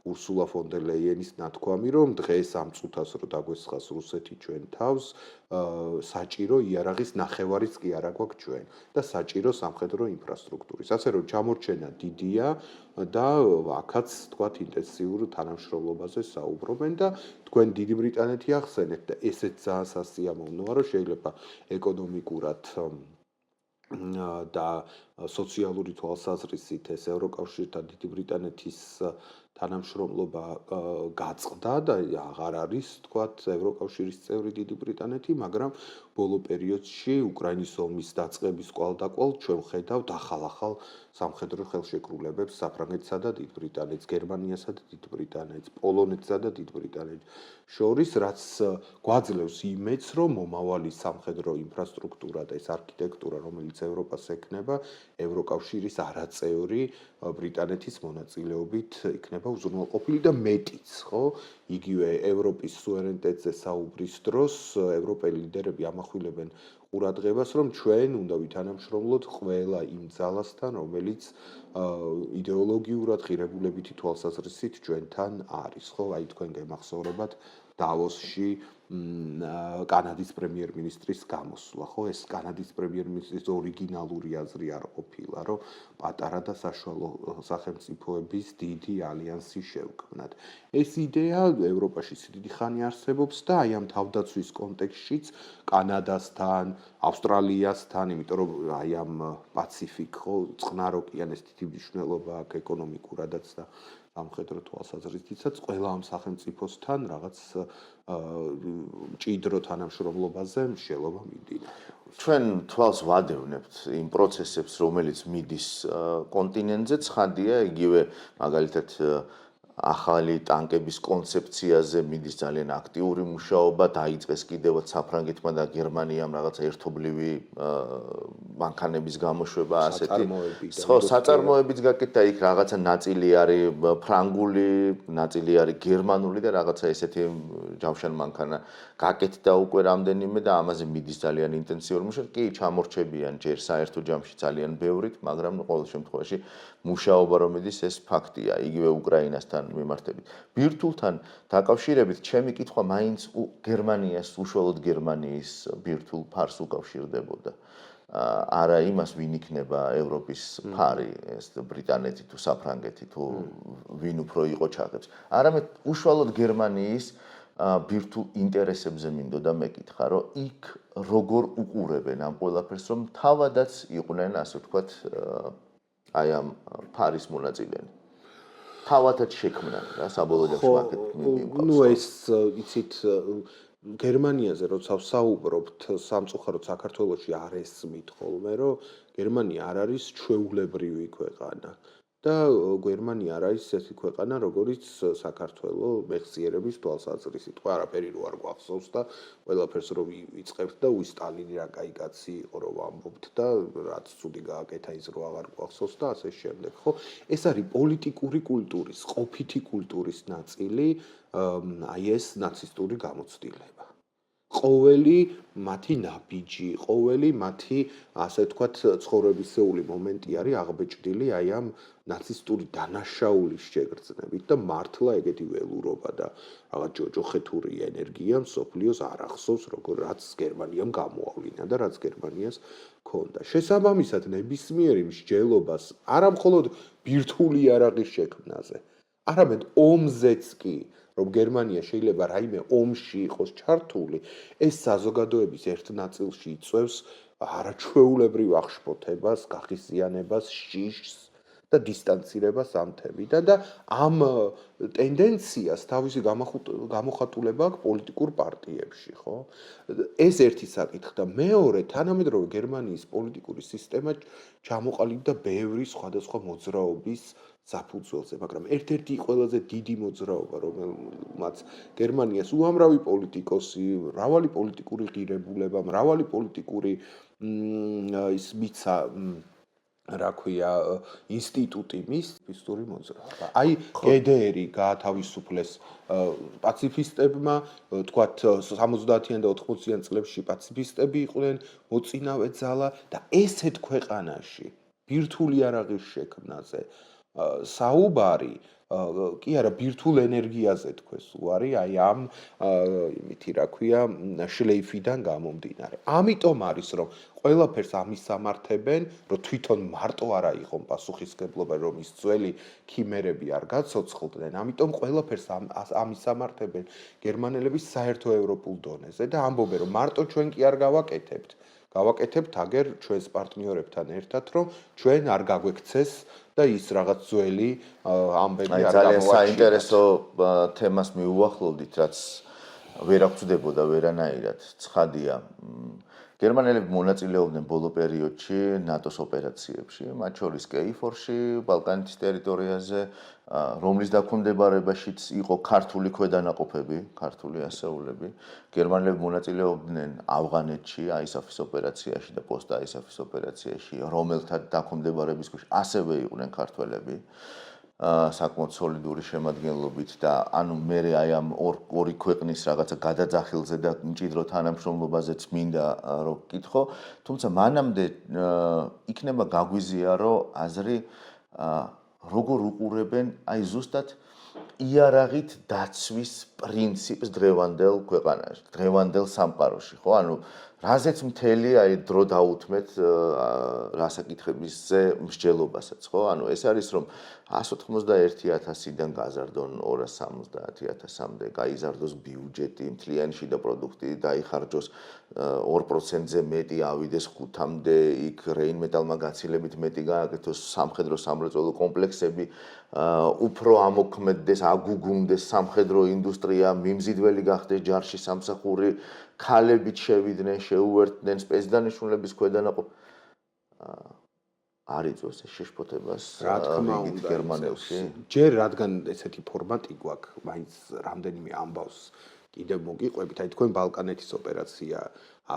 ურსულა ფონ დერ ლეიენის ნათქვამი, რომ დღეს ამ წუთას რო დაგვესხას რუსეთი ჩვენ თავს, საჭირო იარაღის ნახევარიც კი არა გვაქვს ჩვენ და საჭირო სამხედრო ინფრასტრუქტურის. ასე რომ ჩამორჩენა დიდია და აქაც თქვათ ინტენსიურ თანამშრომლობაზე საუბრობენ და თქვენ დიდი ბრიტანეთი ახსენეთ და ესეც ძალიან სასიამოვნოა, რომ შეიძლება ეკონომიკურად და სოციალური თვალსაზრისით ეს ევროკავშირთან დიდი ბრიტანეთის თანამშრომლობა გაწყდა და აღარ არის თქვათ ევროკავშირის წევრი დიდი ბრიტანეთი, მაგრამ ბოლო პერიოდში უკრაინის ომის დაწყების კვალდაკვალ ჩვენ ვხედავთ ახალ სამხედრო ხელშეკრულებებს საფრანგეთსა და დიდ ბრიტანეთს, გერმანიასა და დიდ ბრიტანეთს, პოლონეთსა და დიდ ბრიტანეთს შორის, რაც გვაძლევს იმედს, რომ მომავალი სამხედრო ინფრასტრუქტურა და ეს არქიტექტურა, რომელიც ევროპას ექნება, ევროკავშირის არაწევრი ბრიტანეთის მონაწილეობით იქნება უზრუნველყოფილი და მეტიც, ხო? იგივე ევროპის სუვერენიტეტზე საუბრის დროს ევროპელი ლიდერები ამახვილებენ ყურადღებას, რომ ჩვენ უნდა ვითანამშრომლოთ ყველა იმ ძალასთან, რომელიც იდეოლოგიურად ღირებულებითი თვალსაზრისით ჩვენთან არის, ხო? აი თქვენ გემახსოვრებათ დავოსში კანადის პრემიერ-მინისტრის გამოსვლა, ხო? ეს კანადის პრემიერ-მინისტრის ორიგინალური აზრი არ ყოფილა, რომ პატარა და საშუალო სახელმწიფოების დიდი ალიანსი შევქმნათ. ეს იდეა ევროპაში დიდი ხანი არსებობს და აი ამ თავდაცვის კონტექსტშიც კანადასთან, ავსტრალიასთან, იმიტომ რომ აი ამ პაციფიკ ხო წყნარ ოკეანეს დიდი მნიშვნელობა აქვს ეკონომიკურადაც და სამხედრო თვალსაზრისითაც ყველა ამ სახელმწიფოსთან რაღაც მჭიდრო თანამშრომლობაზე მსჯელობა მიმდინარეობს. ჩვენ თვალს ვადევნებთ იმ პროცესებს, რომელიც მიდის კონტინენტზე, ცხადია, იგივე მაგალითად ახალი ტანკების კონცეფციაზე მიდის ძალიან აქტიური მუშაობა, დაიწყეს კიდევაც საფრანგეთმა და გერმანიამ რაღაც ერთობლივი მანქანების გამოშვება, ასეთი. ხო, საწარმოებიც გაკეთდა, იქ რაღაცა ნაწილი არის ფრანგული, ნაწილი არის გერმანული და რაღაცა ესეთი ჯავშან მანქანა გაკეთდა უკვე რამდენიმე და ამაზე მიდის ძალიან ინტენსიური მუშაობა. კი, ჩამორჩებიან ჯერ საერთო ჯამში ძალიან ბევრით, მაგრამ ყოველ შემთხვევაში მუშაობა რომ მიდის, ეს ფაქტია, იგივე უკრაინასთან მიმართებით. ბირთვულთან დაკავშირებით ჩემი კითხვა მაინც გერმანიას, უშუალოდ გერმანიის ბირთვულ ფარს უკავშირდებოდა. არა იმას, ვინ იქნება ევროპის ფარი, ეს ბრიტანეთი თუ საფრანგეთი თუ ვინ უფრო იყო ჩაღებს. არამედ უშუალოდ გერმანიის ბირთვულ ინტერესებზე მინდოდა მეკითხა, რომ იქ როგორ უყურებენ ამ ყველაფერს, რომ თავადაც იყვნენ, ასე ვთქვათ, აი ამ ფარის მონაწილენი. თავადაც შექმნან რა საბოლოო ჯამში აქეთ მიმყავს. ნუ ეს იცით გერმანიაზე როცა ვსაუბრობთ, სამწუხაროდ საქართველოში არ ესმით ხოლმე, რომ გერმანია არ არის ჩვეულებრივი ქვეყანა. და გერმანია არ არის ესეთი ქვეყანა, როგორიც საქართველო მეხსიერების თვალსაზრისით. ხო, არაფერი რო არ გვახსოვს და ყველაფერს რო ვიწყებთ და სტალინი რა კაი კაცი იყო რო ვამბობთ და რაც ცუდი გააკეთა ის რო აღარ გვახსოვს და ასე შემდეგ. ხო, ეს არის პოლიტიკური კულტურის, ყოფითი კულტურის ნაწილი, აი ეს ნაცისტური გამოცდილება. ყოველი მათი ნაბიჯი, ყოველი მათი, ასე ვთქვათ, ცხოვრებისეული მომენტი არის აღბეჭდილი აი ამ ნაცისტური დანაშაულის შეგრძნებით და მართლა ეგეთი ველურობა და რაღაც ჯოჯოხეთური ენერგია მსოფლიოს არ ახსოვს, როგორ რაც გერმანიამ გამოავლინა და რაც გერმანიას ჰქონდა. შესაბამისად, ნებისმიერი მსჯელობას არა მხოლოდ ბირთვული იარაღის შექმნაზე, არამედ ომზეც კი, რომ გერმანია შეიძლება რაიმე ომში იყოს ჩართული, ეს საზოგადოების ერთ ნაწილში იწვევს არაჩვეულებრივ აღშფოთებას, გახიზიანებას, შიშს და დისტანცირებას ამ თემიდან და ამ ტენდენციას თავისი გამოხატულება აქვს პოლიტიკურ პარტიებში, ხო? ეს ერთი საკითხი და მეორე, თანამედროვე გერმანიის პოლიტიკური სისტემა ჩამოყალიბდა ბევრი სხვადასხვა მოძრაობის საფუძველზე, მაგრამ ერთ-ერთი ყველაზე დიდი მოძრაობა, რომელმაც გერმანიას უამრავი პოლიტიკოსი, მრავალი პოლიტიკური ღირებულება, მრავალი პოლიტიკური ის მიცა რა ქვია ინსტიტუტი მისტური მოძრაობა. აი GDR-ი გაათავისუფლეს პაციფისტებმა, თქვათ 70-იან და 80-იან წლებში პაციფისტები იყვნენ მოწინავე ძალა და ესეთ ქვეყანაში ბირთვული იარაღის შექმნაზე საუბარი კი არა ბირთვულ ენერგიაზე თქვეს უარი აი ამ იმითი რა ქვია შლეიფიდან გამომდინარე. ამიტომ არის რომ ყველაფერს ამისამართებენ, რომ თვითონ მარტო არა იყონ პასუხისმგებლობა, რომ ის ძველი ქიმერები არ გაცოცხლდნენ. ამიტომ ყველაფერს ამისამართებენ გერმანელები საერთო ევროპულ დონეზე და ამბობენ, რომ მარტო ჩვენ კი არ გავაკეთებთ. გავაკეთებთ აგერ ჩვენს პარტნიორებთან ერთად, რომ ჩვენ არ გაგვექცეს და ის რაღაც ძველი ამბები არ ძალიან საინტერესო თემას მიუახლოვდით, რაც ვერ აღწდებოდა ვერანაირად. ცხადია. გერმანელები მონაწილეობდნენ ბოლო პერიოდში ნატოს ოპერაციებში, მათ შორის KFOR-ში, ბალკანეთის ტერიტორიაზე, რომლის დაქვემდებარებაშიც იყო ქართული ქვედანაყოფები, ქართული ასეულები. გერმანელები მონაწილეობდნენ ავღანეთში, ISAF-ის ოპერაციაში და პოსტ-ISAF-ის ოპერაციაში, რომელთა დაქვემდებარების ქვეშ ასევე იყვნენ ქართველები. საკმაოდ სოლიდური შემადგენლობით და ანუ მე აი ამ ორი ქვეყნის რაღაცა გადაძახილზე და მჭიდრო თანამშრომლობაზეც მინდა რომ გკითხო, თუმცა მანამდე იქნება გაგვიზიარო აზრი როგორ უყურებენ აი ზუსტად იარაღით დაცვის პრინციპს დღევანდელ ქვეყანაში, დღევანდელ სამყაროში, ხო? ანუ რაზეც მთელი აი დრო დაუთმეთ რასაკითხებისზე მსჯელობასაც, ხო? ანუ ეს არის რომ 191.000-დან გაზარდონ 270.000-მდე, გაიზარდოს ბიუჯეტი, მთლიანი შიდა პროდუქტი დაიხარჯოს 2%-ზე მეტი ავიდეს 5-მდე, იქ რეინმეტალმა გაცილებით მეტი გააკეთოს სამხედრო სამრეწველო კომპლექსები, უფრო ამოქმედდეს, აგუგუმდეს სამხედრო ინდუსტრია, მიმზიდველი გახდეს ჯარში სამსახური, ქალებით შევიდნენ, შეუერთდნენ სპეცდანიშნულების ქვედანაყოფ არ იწვევს ეს შეშფოთებას რა თქმა რიგით უნდა გერმანიაში. ჯერ რადგან ესეთი ფორმატი გვაქვს, მაინც რამდენიმე ამბავს კიდევ მოგიყვებით, აი თქვენ ბალკანეთის ოპერაცია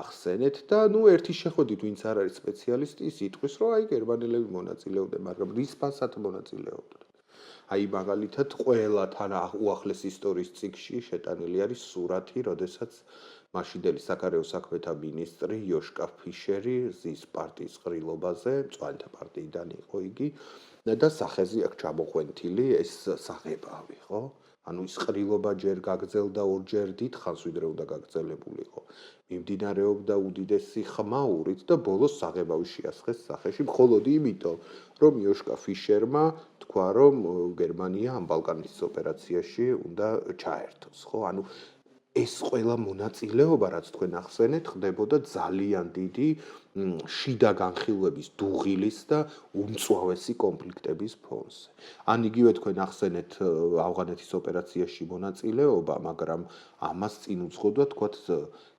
ახსენეთ და ნუ ერთი შეხვედით, ვინც არ არის სპეციალისტი, ის იტყვის, რომ აი გერმანელები მონაწილეობდნენ, მაგრამ რის ფასად მონაწილეობდნენ. აი მაგალითად ყველა თან უახლეს ისტორიის წიგნში შეტანილი არის სურათი, როდესაც მაშინდელი საკარეო საქმეთა მინისტრი იოშკა ფიშერი ზის პარტიის ყრილობაზე, მწვანეთა პარტიიდან იყო იგი და სახეზე აქ ჩამოყვენთილი ეს საღებავი, ხო? ანუ ის ყრილობა ჯერ გაგრძელდა ორჯერ დიდხანს, ვიდრე უნდა გაგრძელებულიყო. მიმდინარეობდა უდიდესი ხმაურით და ბოლოს საღებავი შეასხეს სახეში, მხოლოდ იმიტომ, რომ იოშკა ფიშერმა თქვა, რომ გერმანია ამ ბალკანის ოპერაციაში უნდა ჩაერთოს, ხო? ანუ ეს ყველა მონაწილეობა, რაც თქვენ ახსენეთ, ხდებოდა ძალიან დიდი შიდა განხილვების, დუღილის და უმწვავესი კონფლიქტების ფონზე. ან იგივე თქვენ ახსენეთ ავღანეთის ოპერაციაში მონაწილეობა, მაგრამ ამას წინ უძღოდა, თქვათ,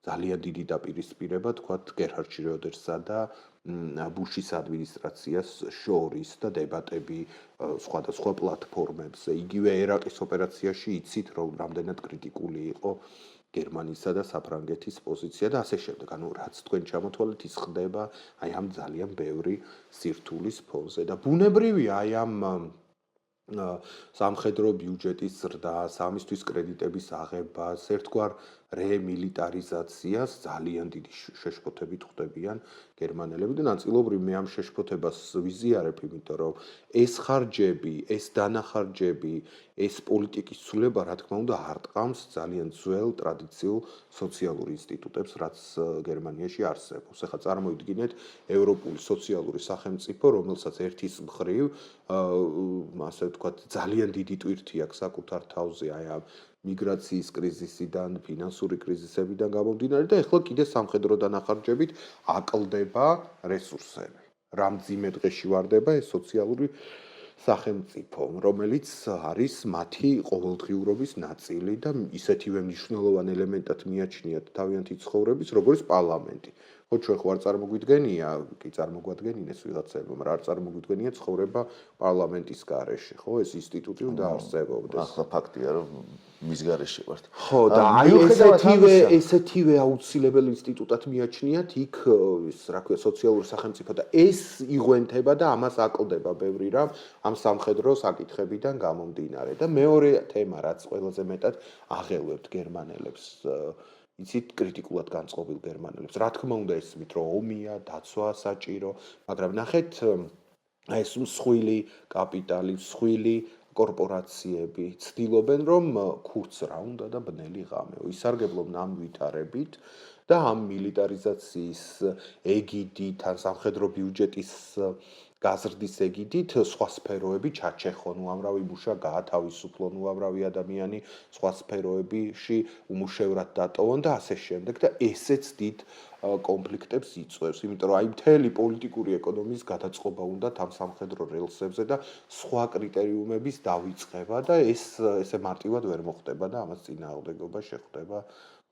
ძალიან დიდი დაპირისპირება, თქვათ, გერჰარდ შრიოდერსა და ბუშის ადმინისტრაციას შორის და დებატები სხვადასხვა პლატფორმებზე. იგივე ერაყის ოპერაციაში იცით, რომ რამდენად კრიტიკული იყო გერმანისა და საფრანგეთის პოზიცია და ასე შემდეგ. ანუ რაც თქვენ ჩამოთვალეთ, ის ხდება აი ამ ძალიან ბევრი სირთულის ფონზე და ბუნებრივია აი ამ სამხედრო ბიუჯეტის ზრდას, ამისთვის კრედიტების აღებას, ერთგვარ რემილიტარიზაციას ძალიან დიდი შეშფოთებით ხვდებიან გერმანელები და ნაწილობრივ მე ამ შეშფოთებას ვიზიარებ, იმიტომ რომ ეს ხარჯები, ეს დანახარჯები, ეს პოლიტიკის ცვლილება, რა თქმა უნდა, არტყამს ძალიან ძველ ტრადიციულ სოციალურ ინსტიტუტებს, რაც გერმანიაში არსებობს. ეხლა წარმოვიდგინეთ ევროპული სოციალური სახელმწიფო, რომელსაც ერთის მხრივ ასე ვთქვათ, ძალიან დიდი ტვირთი აქვს საკუთარ თავზე აი ამ მიგრაციის კრიზისიდან, ფინანსური კრიზისებიდან გამომდინარე და ეხლა კიდე სამხედრო დანახარჯებით აკლდება რესურსები. რა მძიმე დღეში ვარდება ეს სოციალური სახელმწიფო, რომელიც არის მათი ყოველდღიურობის ნაწილი და ისეთივე მნიშვნელოვან ელემენტად მიაჩნიათ თავიანთი ცხოვრების, როგორც პარლამენტი. ხო, ჩვენ ხო არ წარმოგვიდგენია, კი წარმოგვადგენინეს ვიღაცებმა, მაგრამ არ წარმოგვიდგენია ცხოვრება პარლამენტის გარეშე, ხო, ეს ინსტიტუტი უნდა არსებობდეს. ახლა ფაქტია, რომ მის გარეშე ვართ. ხო, და აი ესეთივე აუცილებელ ინსტიტუტად მიაჩნიათ იქ ის, რა ქვია, სოციალური სახელმწიფო და ეს იღვენთება და ამას აკლდება ბევრი რამ ამ სამხედრო საკითხებიდან გამომდინარე. და მეორე თემა, რაც ყველაზე მეტად აღელვებთ გერმანელებს, იცით, კრიტიკულად განწყობილ გერმანელებს. რა თქმა უნდა, ესმით, რომ ომია, დაცვა საჭირო, მაგრამ ნახეთ, აი ეს მსხვილი კაპიტალი, მსხვილი კორპორაციები ცდილობენ, რომ ქურცს რა უნდა და ბნელი ღამეო. ისარგებლონ ამ ვითარებით და ამ მილიტარიზაციის ეგიდით, ან სამხედრო ბიუჯეტის გაზრდის ეგიდით სხვა სფეროები ჩაჩეხონ, უამრავი მუშა გაათავისუფლონ, უამრავი ადამიანი სხვა სფეროებში უმუშევრად დატოვონ და ასე შემდეგ და ესეც დიდ კონფლიქტებს იწვევს, იმიტომ რომ აი მთელი პოლიტიკური ეკონომიის გადაწყობა უნდა ამ სამხედრო რელსებზე და სხვა კრიტერიუმების დავიწყება და ესე მარტივად ვერ მოხდება და ამას წინააღმდეგობა შეხვდება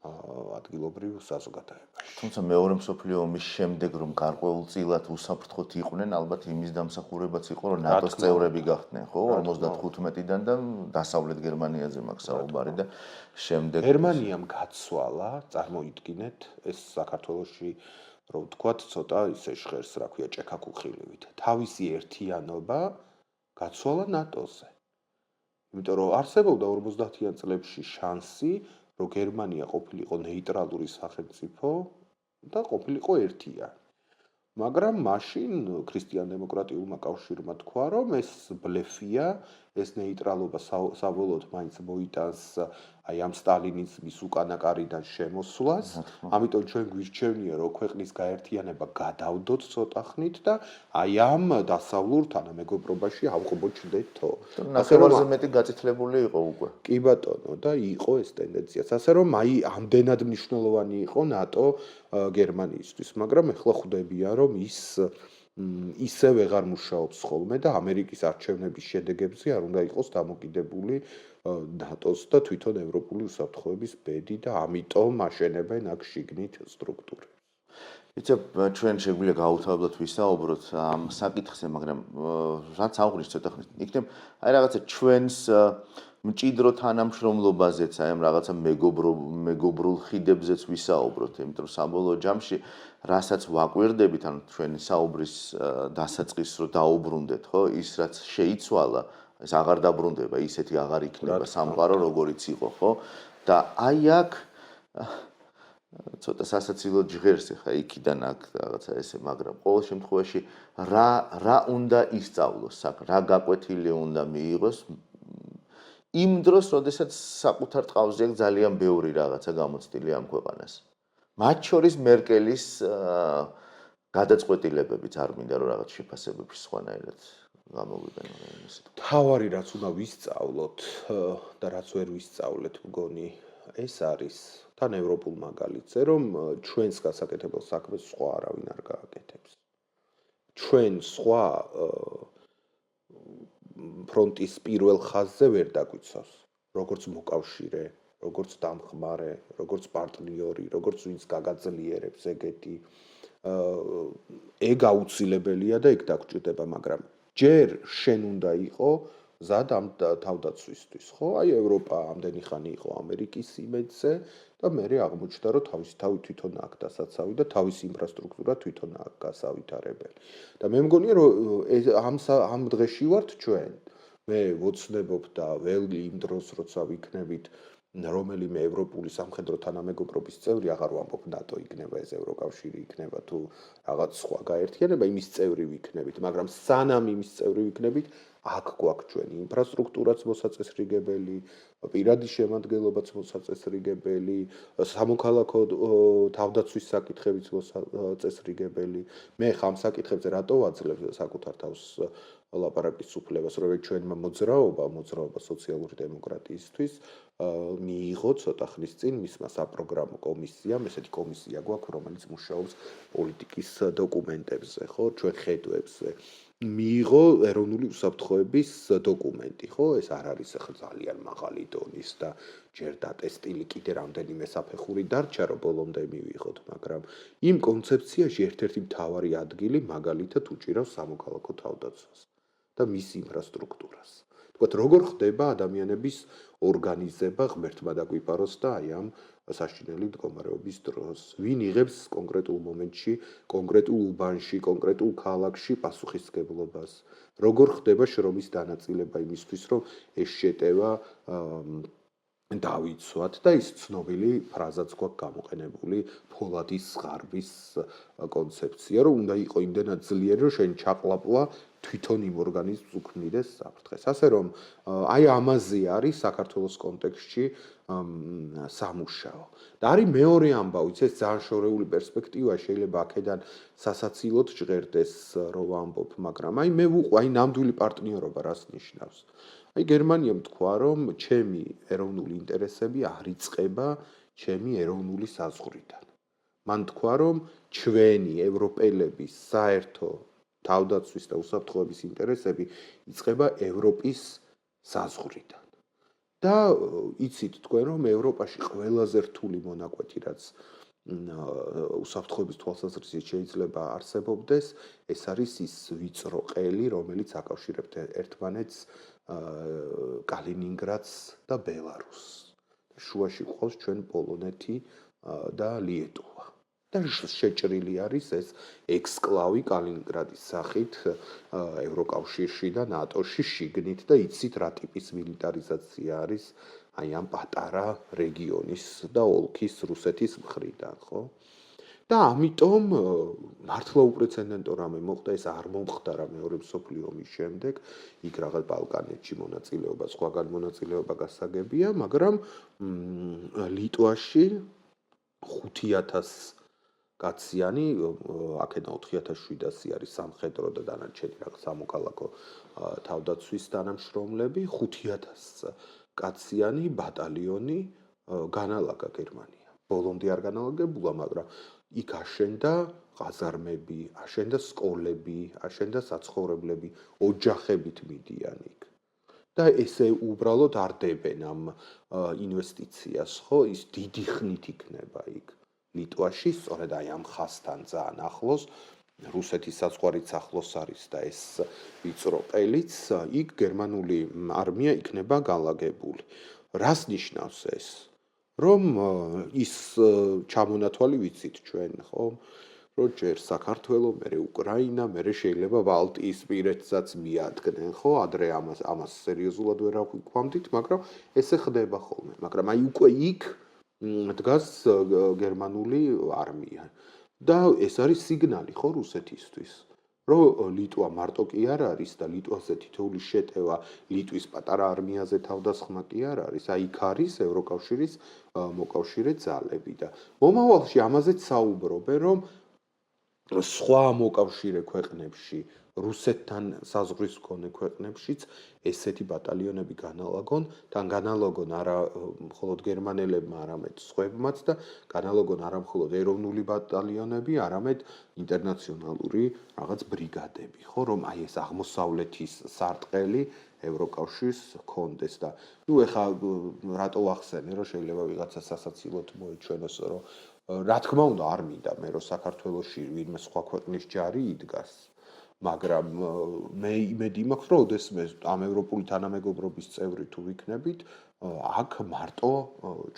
ადგილობრივ საზოგადოებაში. თუმცა მეორე მსოფლიო ომის შემდეგ რომ გარკვეულწილად უსაფრთხოდ იყვნენ, ალბათ იმის დამსახურებაც იყო, რომ ნატოს წევრები გახდნენ, ხო? 55-დან და დასავლეთ გერმანიაზე მაქვს საუბარი და შემდეგ გერმანიამ გაცვალა, წარმოიდგინეთ, ეს საქართველოში რო ვთქვათ, ცოტა ისე ჟღერს, რა ქვია, ჭექა-ქუხილივით. თავისი ერთიანობა გაცვალა ნატოზე. იმიტომ რომ არსებობდა 50-იან წლებში შანსი, რომ გერმანია ყოფილიყო ნეიტრალური სახელმწიფო და ყოფილიყო ერთიანი. მაგრამ მაშინ ქრისტიან-დემოკრატიულმა კავშირმა თქვა, რომ ეს ბლეფია, ეს ნეიტრალობა საბოლოოდ მაინც მოიტანს აი ამ სტალინიზმის უკანაკარიდან შემოსვლას. ამიტომ ჩვენ გვირჩევნია რომ ქვეყნის გაერთიანება გადავდოთ ცოტა ხნით და აი ამ დასავლურ თანამეგობრობაში ავღმოჩდეთო. ნახევარზე მეტი გაწითლებული იყო უკვე. კი ბატონო და იყო ეს ტენდენციაც. ასე რომ აი ამდენად მნიშვნელოვანი იყო ნატო გერმანიისთვის, მაგრამ ეხლა ხვდებია რომ ის ისე ვეღარ მუშაობს ხოლმე და ამერიკის არჩევნების შედეგებზე არ უნდა იყოს დამოკიდებული ნატოს და თვითონ ევროპული უსაფრთხოების ბედი და ამიტომ აშენებენ აქ შიგნით სტრუქტურებს. იცი, ჩვენ შეგვიძლია გაუთავებლად ვისაუბროთ ამ საკითხზე, მაგრამ რაც აღვნიშნეთ ცოტა ხნით, იქნებ აი რაღაცა ჩვენს მჭიდრო თანამშრომლობაზეც, აი ამ რაღაცა მეგობრულ ხიდებზეც ვისაუბროთ, იმიტომ რომ საბოლოო ჯამში რასაც ვაკვირდებით, ანუ ჩვენი საუბრის დასაწყისს რო დაუბრუნდეთ, ხო, ის რაც შეიცვალა, ეს აღარ დაბრუნდება, ისეთი აღარ იქნება სამყარო, როგორიც იყო, ხო? და აი აქ ცოტა სასაცილო ჯღერს ხა იქიდან აქ რაღაცა ესე, მაგრამ ყოველ შემთხვევაში რა უნდა ისწავლოს, რა გაკვეთილი უნდა მიიღოს იმ დროს, როდესაც საკუთარ ტყავზე აქვს ძალიან ბევრი რაღაცა გამოცდილი ამ ქვეყანას. მათ შორის მერკელის გადაწყვეტილებებიც არ მინდა რომ რაღაც შეფასებებში სხვანაირად გამოვიყენო ისე. თავარი რაც უნდა ვისწავლოთ და რაც ვერ ვისწავლეთ მგონი, ეს არის თან ევროპულ მაგალითზე, რომ ჩვენს გასაკეთებელ საქმეს სხვა არავინ არ გააკეთებს. ჩვენ სხვა ფრონტის პირველ ხაზზე ვერ დაგვიცავს, როგორც მოკავშირე, როგორც დამხმარე, როგორც პარტნიორი, როგორც ვინც გაგაძლიერებს ეგეთი. ეგ აუცილებელია და ეგ დაგჭირდება, მაგრამ ჯერ შენ უნდა იყო ზად ამ თავდაცვისთვის, ხო? აი ევროპა ამდენი ხანი იყო ამერიკის იმედზე და მე აღმოჩნდა რომ თავისი თავი თვითონ აქ დასაცავი და თავისი ინფრასტრუქტურა თვითონ აქ გასავითარებელი. და მე მგონია რომ ამ დღეში ვართ ჩვენ. მე ვოცნებობ და ველი იმ დროს როცა ვიქნებით რომელიმე ევროპული სამხედრო თანამეგობრობის წევრი, აღარ ვამბობ ნატო იქნება, ეს ევროკავშირი იქნება თუ რაღაც სხვა გაერთიანება, იმის წევრი ვიქნებით, მაგრამ სანამ იმის წევრი ვიქნებით, აქ გვაქვს ჩვენი ინფრასტრუქტურაც მოსაწესრიგებელი, პირადი შემადგენლობაც მოსაწესრიგებელი, სამოქალაქო თავდაცვის საკითხებიც მოსაწესრიგებელი. მე ხამ საკითხებზე რატო ვაძლევ საკუთარ თავს ლაპარაკის უფლებას, რომ ჩვენმა მოძრაობა სოციალური დემოკრატიისთვის მიიღო ცოტა ხნის წინ მისმა საპროგრამო კომისიამ, ესეთი კომისია გვაქვს, რომელიც მუშაობს პოლიტიკის დოკუმენტებზე, ხო, ჩვენ ხედვებზე. მიიღო ეროვნული უსაფრთხოების დოკუმენტი, ხო, ეს არ არის ახლა ძალიან მაღალი დონის და ჯერ დატესტილი კიდე რამდენიმე საფეხური დარჩა, რომ ბოლომდე მივიღოთ, მაგრამ იმ კონცეფციაში ერთ-ერთი მთავარი ადგილი მაგალითად უჭირავს სამოქალაქო თავდაცვას და მის ინფრასტრუქტურას. თქვათ, როგორ ხდება ადამიანების ორგანიზება ღმერთმა დაგვიპაროს და აი ამ საშინელი მდგომარეობის დროს. ვინ იღებს კონკრეტულ მომენტში, კონკრეტულ უბანში, კონკრეტულ ქალაქში პასუხისმგებლობას? როგორ ხდება შრომის დანაწილება იმისთვის, რომ ეს შეტევა დავიცვათ და ის ცნობილი ფრაზაც გვაქვს გამოყენებული ფოლადის ღარბის კონცეფცია, რომ უნდა იყო იმდენად ძლიერი, რომ შენ ჩაყლაპლა თვითონ იმ ორგანიზმს უქმნიდეს საფრთხეს. ასე რომ აი ამაზე არის საქართველოს კონტექსტში სამუშაო. და არის მეორე ამბავიც, ეს ძალიან შორეული პერსპექტივა, შეიძლება აქედან სასაცილოდ ჟღერდეს რომ ვამბობ, მაგრამ აი მე აი ნამდვილი პარტნიორობა რას ნიშნავს? აი გერმანიამ თქვა, რომ ჩემი ეროვნული ინტერესები არ იწყება ჩემი ეროვნული საზღვრიდან. მან თქვა, რომ ჩვენი ევროპელების საერთო თავდაცვის და უსაფრთხოების ინტერესები იწყება ევროპის საზღვრიდან. და იცით თქვენ, რომ ევროპაში ყველაზე რთული მონაკვეთი, რაც უსაფრთხოების თვალსაზრისით შეიძლება არსებობდეს, ეს არის ის ვიწრო ყელი, რომელიც აკავშირებთ ერთმანეთს კალინინგრადს და ბელარუსს. შუაში ყავს ჩვენ პოლონეთი და ლიეტუვა. და შეჭრილი არის ეს ექსკლავი კალინინგრადის სახით ევროკავშირში და ნატოში შიგნით და იცით რა ტიპის მილიტარიზაცია არის აი ამ პატარა რეგიონის და ოლქის რუსეთის მხრიდან, ხო? და ამიტომ მართლა უპრეცედენტო რამე მოხდა, ეს არ მომხდარა მეორე მსოფლიო ომის შემდეგ, იქ რაღაც ბალკანეთში მონაწილეობა, სხვაგან მონაწილეობა გასაგებია, მაგრამ ლიტვაში 5000 კაციანი, აქედან 4700 არის სამხედრო და დანარჩენი რაღაც სამოქალაქო თავდაცვის თანამშრომლები, 5000 კაციანი ბატალიონი განალაგა გერმანია. ბოლომდე არ განალაგებულა, მაგრამ იქ აშენდა ყაზარმები, აშენდა სკოლები, აშენდა საცხოვრებლები, ოჯახებით მიდიან იქ. და ესე უბრალოდ არდებენ ამ ინვესტიციას, ხო, ის დიდი ხნით იქნება იქ ლიტვაში, სწორედ აი ამ ხასთან ძალიან ახლოს, რუსეთის საზღვარით ახლოს არის და ეს ვიწრო ყელიც, იქ გერმანული არმია იქნება განლაგებული. რას ნიშნავს ეს? რომ ის ჩამონათვალი ვიცით ჩვენ, ხო? რომ ჯერ საქართველო, მერე უკრაინა, მერე შეიძლება ბალტიისპირეთსაც მიადგნენ, ხო? ადრე ამას სერიოზულად ვერ აღვიქვამდით, მაგრამ ესე ხდება ხოლმე. მაგრამ აი უკვე იქ დგას გერმანული არმია. და ეს არის სიგნალი, ხო, რუსეთისთვის. რომ ლიტვა მარტო კი არ არის და ლიტვაზე თითოეული შეტევა ლიტვის პატარა არმიაზე თავდასხმა კი არ არის, აი იქ არის ევროკავშირის მოკავშირე ძალები და მომავალში ამაზეც საუბრობენ, რომ სხვა მოკავშირე ქვეყნებში, რუსეთთან საზღვრის მქონე ქვეყნებშიც ესეთი ბატალიონები განალაგონ, თან განალაგონ არა მხოლოდ გერმანელებმა, არამედ სხვებმაც და განალაგონ არა მხოლოდ ეროვნული ბატალიონები, არამედ ინტერნაციონალური რაღაც ბრიგადები, ხო, რომ აი ეს აღმოსავლეთის სარტყელი ევროკავშირს ჰქონდეს და ნუ ეხა რატო ვახსენე, რომ შეიძლება ვიღაცა სასაცილოდ მოიჩვენოს, რომ რა თქმა უნდა არ მინდა მე რომ საქართველოში ვინმე სხვა ქვეყნის ჯარი იდგას, მაგრამ მე იმედი მაქვს, რომ ოდესმე ამ ევროპული თანამეგობრობის წევრი თუ ვიქნებით, აქ მარტო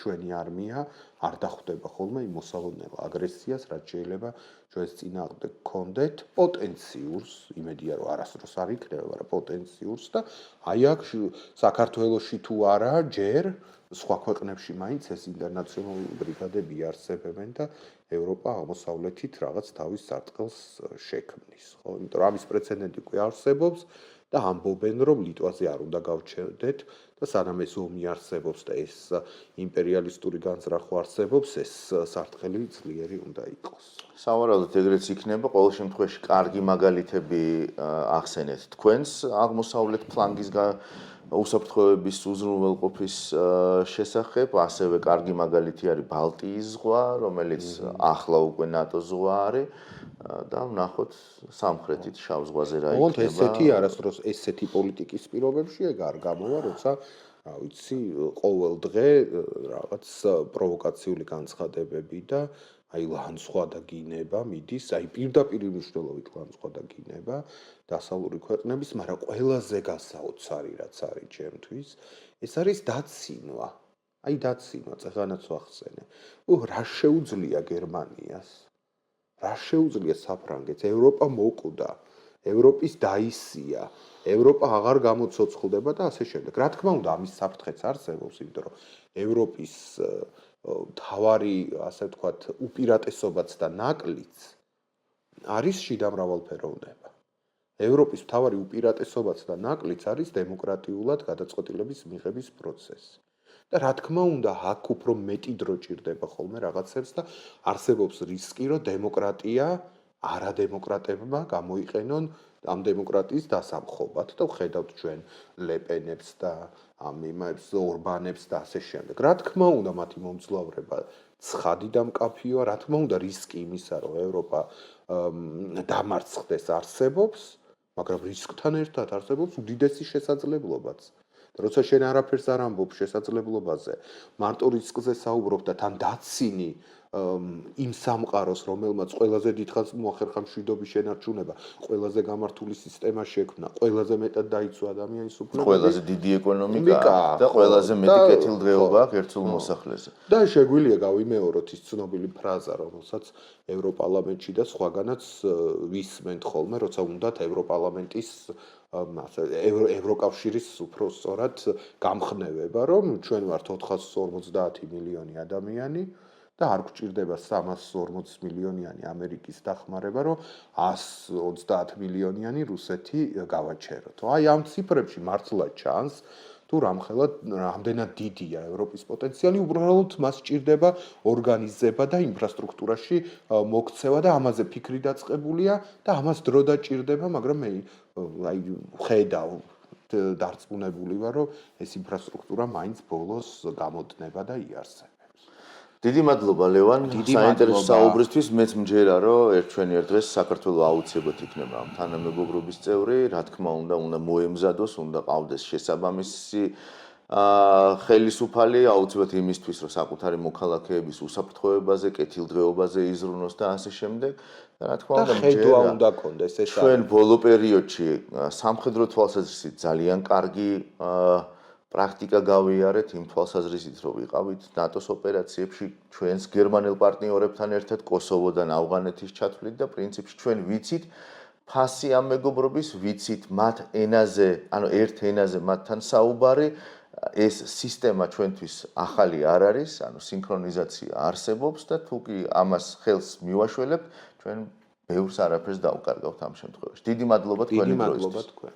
ჩვენი არმია არ დახვდება ხოლმე იმ მოსალოდნელ აგრესიას, რაც შეიძლება ჩვენს წინააღმდეგ გქონდეთ პოტენციურს, იმედია რომ არასდროს არ იქნება, მაგრამ პოტენციურს და აი აქ საქართველოში თუ არა, ჯერ სხვა ქვეყნებში მაინც ეს ინტერნაციონალური ბრიგადები არსებობენ და ევროპა აღმოსავლეთით რაღაც თავის სარტყელს შექმნის, ხო? იმიტომ რომ ამის პრეცედენტი უკვე არსებობს და ამბობენ, რომ ლიტვაზე არ უნდა გავჩერდეთ და სანამ ეს ომი არსებობს და ეს იმპერიალისტური განზრახვა არსებობს, ეს სარტყელი ძლიერი უნდა იყოს. სავარაუდოდ ეგრეც იქნება, ყოველ შემთხვევაში კარგი მაგალითები ახსენეთ თქვენს აღმოსავლეთ ფლანგის უსაფრთხოების უზრუნველყოფის შესახებ, ასევე კარგი მაგალითი არის ბალტიის ზღვა, რომელიც ახლა უკვე ნატოს ზღვა არის და ვნახოთ სამხრეთით შავ ზღვაზე რა იქნება. ოღონდ ესეთი არასდროს ესეთი პოლიტიკის პირობებში ეგ არ გამოვა, როცა რა ვიცი, ყოველ დღე რაღაც პროვოკაციული განცხადებები და აი ლანცხვა და გინება მიდის, აი პირდაპირ მნიშვნელობით ლანცხვა და გინება დასავლური ქვეყნების, მაგრამ ყველაზე გასაოცარი რაც არის ჩემთვის, ეს არის დაცინვა. აი დაცინვა, წეღანაც ვახსენე. რა შეუძლია გერმანიას? რა შეუძლია საფრანგეთს? ევროპა მოკვდა, ევროპის დაისია, ევროპა აღარ გამოცოცხლდება და ასე შემდეგ. რა თქმა უნდა, ამის საფრთხეც არსებობს, იმიტომ რომ ევროპის თავარი, ასე ვთქვათ, უპირატესობაც და ნაკლიც არის შიდა მრავალფეროვნება. ევროპის თავარი უპირატესობაც და ნაკლიც არის დემოკრატიულად გადაწყვეტილების მიღების პროცესი. და რა თქმა უნდა, აქ უფრო მეტი დრო ჭირდება ხოლმე რაღაცებს და არსებობს რისკი, რომ დემოკრატია არადემოკრატებმა გამოიყენონ ამ დემოკრატიის დასამხობად და ვხედავთ ჩვენ ლეპენებს და ამ იმებს ორბანებს და ასე შემდეგ. რა თქმა უნდა, მათი მომძლავრება ცხადი და მკაფიოა, რა თქმა უნდა, რისკი იმისა, რომ ევროპა დამარცხდეს არსებობს, მაგრამ რისკთან ერთად არსებობს უდიდესი შესაძლებლობაც. როცა შენ არაფერს არ ამბობ შესაძლებლობაზე, მარტო რისკზე საუბრობ და თან დაცინი იმ სამყაროს, რომელმაც ყველაზე დიდხანს მოახერხა მშვიდობის შენარჩუნება, ყველაზე გამართული სისტემა შექმნა, ყველაზე მეტად დაიცვა ადამიანის უფლებები, ყველაზე დიდი ეკონომიკა და ყველაზე მეტი კეთილდღეობა აქვს ერთულ მოსახლეზე. და შეგვიძლია გავიმეოროთ ის ცნობილი ფრაზა, რომელსაც ევროპარლამენტში და სხვაგანაც ვისმენთ ხოლმე, როცა უნდათ ევროპარლამენტის ევროკავშირის უფრო სწორად გამხნევება, რომ ჩვენ ვართ 450 მილიონი ადამიანი და არ გვჭირდება 340 მილიონიანი ამერიკის დახმარება, რომ 130 მილიონიანი რუსეთი გავაჩეროთ. აი ამ ციფრებში მართლა ჩანს თუ რამდენად დიდია ევროპის პოტენციალი, უბრალოდ მას სჭირდება ორგანიზება და ინფრასტრუქტურაში მოქცევა და ამაზე ფიქრი დაწყებულია და ამას დრო დაჭირდება, მაგრამ მე აი ხედავ დარწმუნებული ვარ, რომ ეს ინფრასტრუქტურა მაინც ბოლოს გამოდნება და იარსებებს. დიდი მადლობა ლევან, დიდი საინტერესო მადლობა. საუბრისთვის. მეც მჯერა, რომ ერთ დღეს საქართველოს აუცილებლად იქნება ამ თანამეგობრობის წევრი, რა თქმა უნდა მოემზადოს, უნდა ყავდეს შესაბამისი ხელისუფალი, აუცილებლად იმისთვის, რომ საკუთარი მოქალაქეების უსაფრთხოებაზე, კეთილდღეობაზე იზრუნოს და ასე შემდეგ. და რა თქმა უნდა, ხედვა უნდა კონდეს ეს ჩვენ ბოლო პერიოდში სამხედრო თვალსაზრისით ძალიან კარგი პრაქტიკა გავიარეთ იმ თვალსაზრისით, რომ ვიყავით ნატოს ოპერაციებში ჩვენს გერმანელ პარტნიორებთან ერთად კოსოვოდან ავღანეთის ჩათვლით და პრინციპში ჩვენ ვიცით ფასი ამ მეგობრობის, ვიცით მათ ენაზე, ანუ ერთ ენაზე მათთან საუბარი, ეს სისტემა ჩვენთვის ახალი არ არის, ანუ სინქრონიზაცია არსებობს და თუ კი ამას ხელს მივაშველებთ, ჩვენ ბევრს არაფერს დავკარგავთ ამ შემთხვევაში. დიდი მადლობა თქვენი დროისთვის. თქვენ.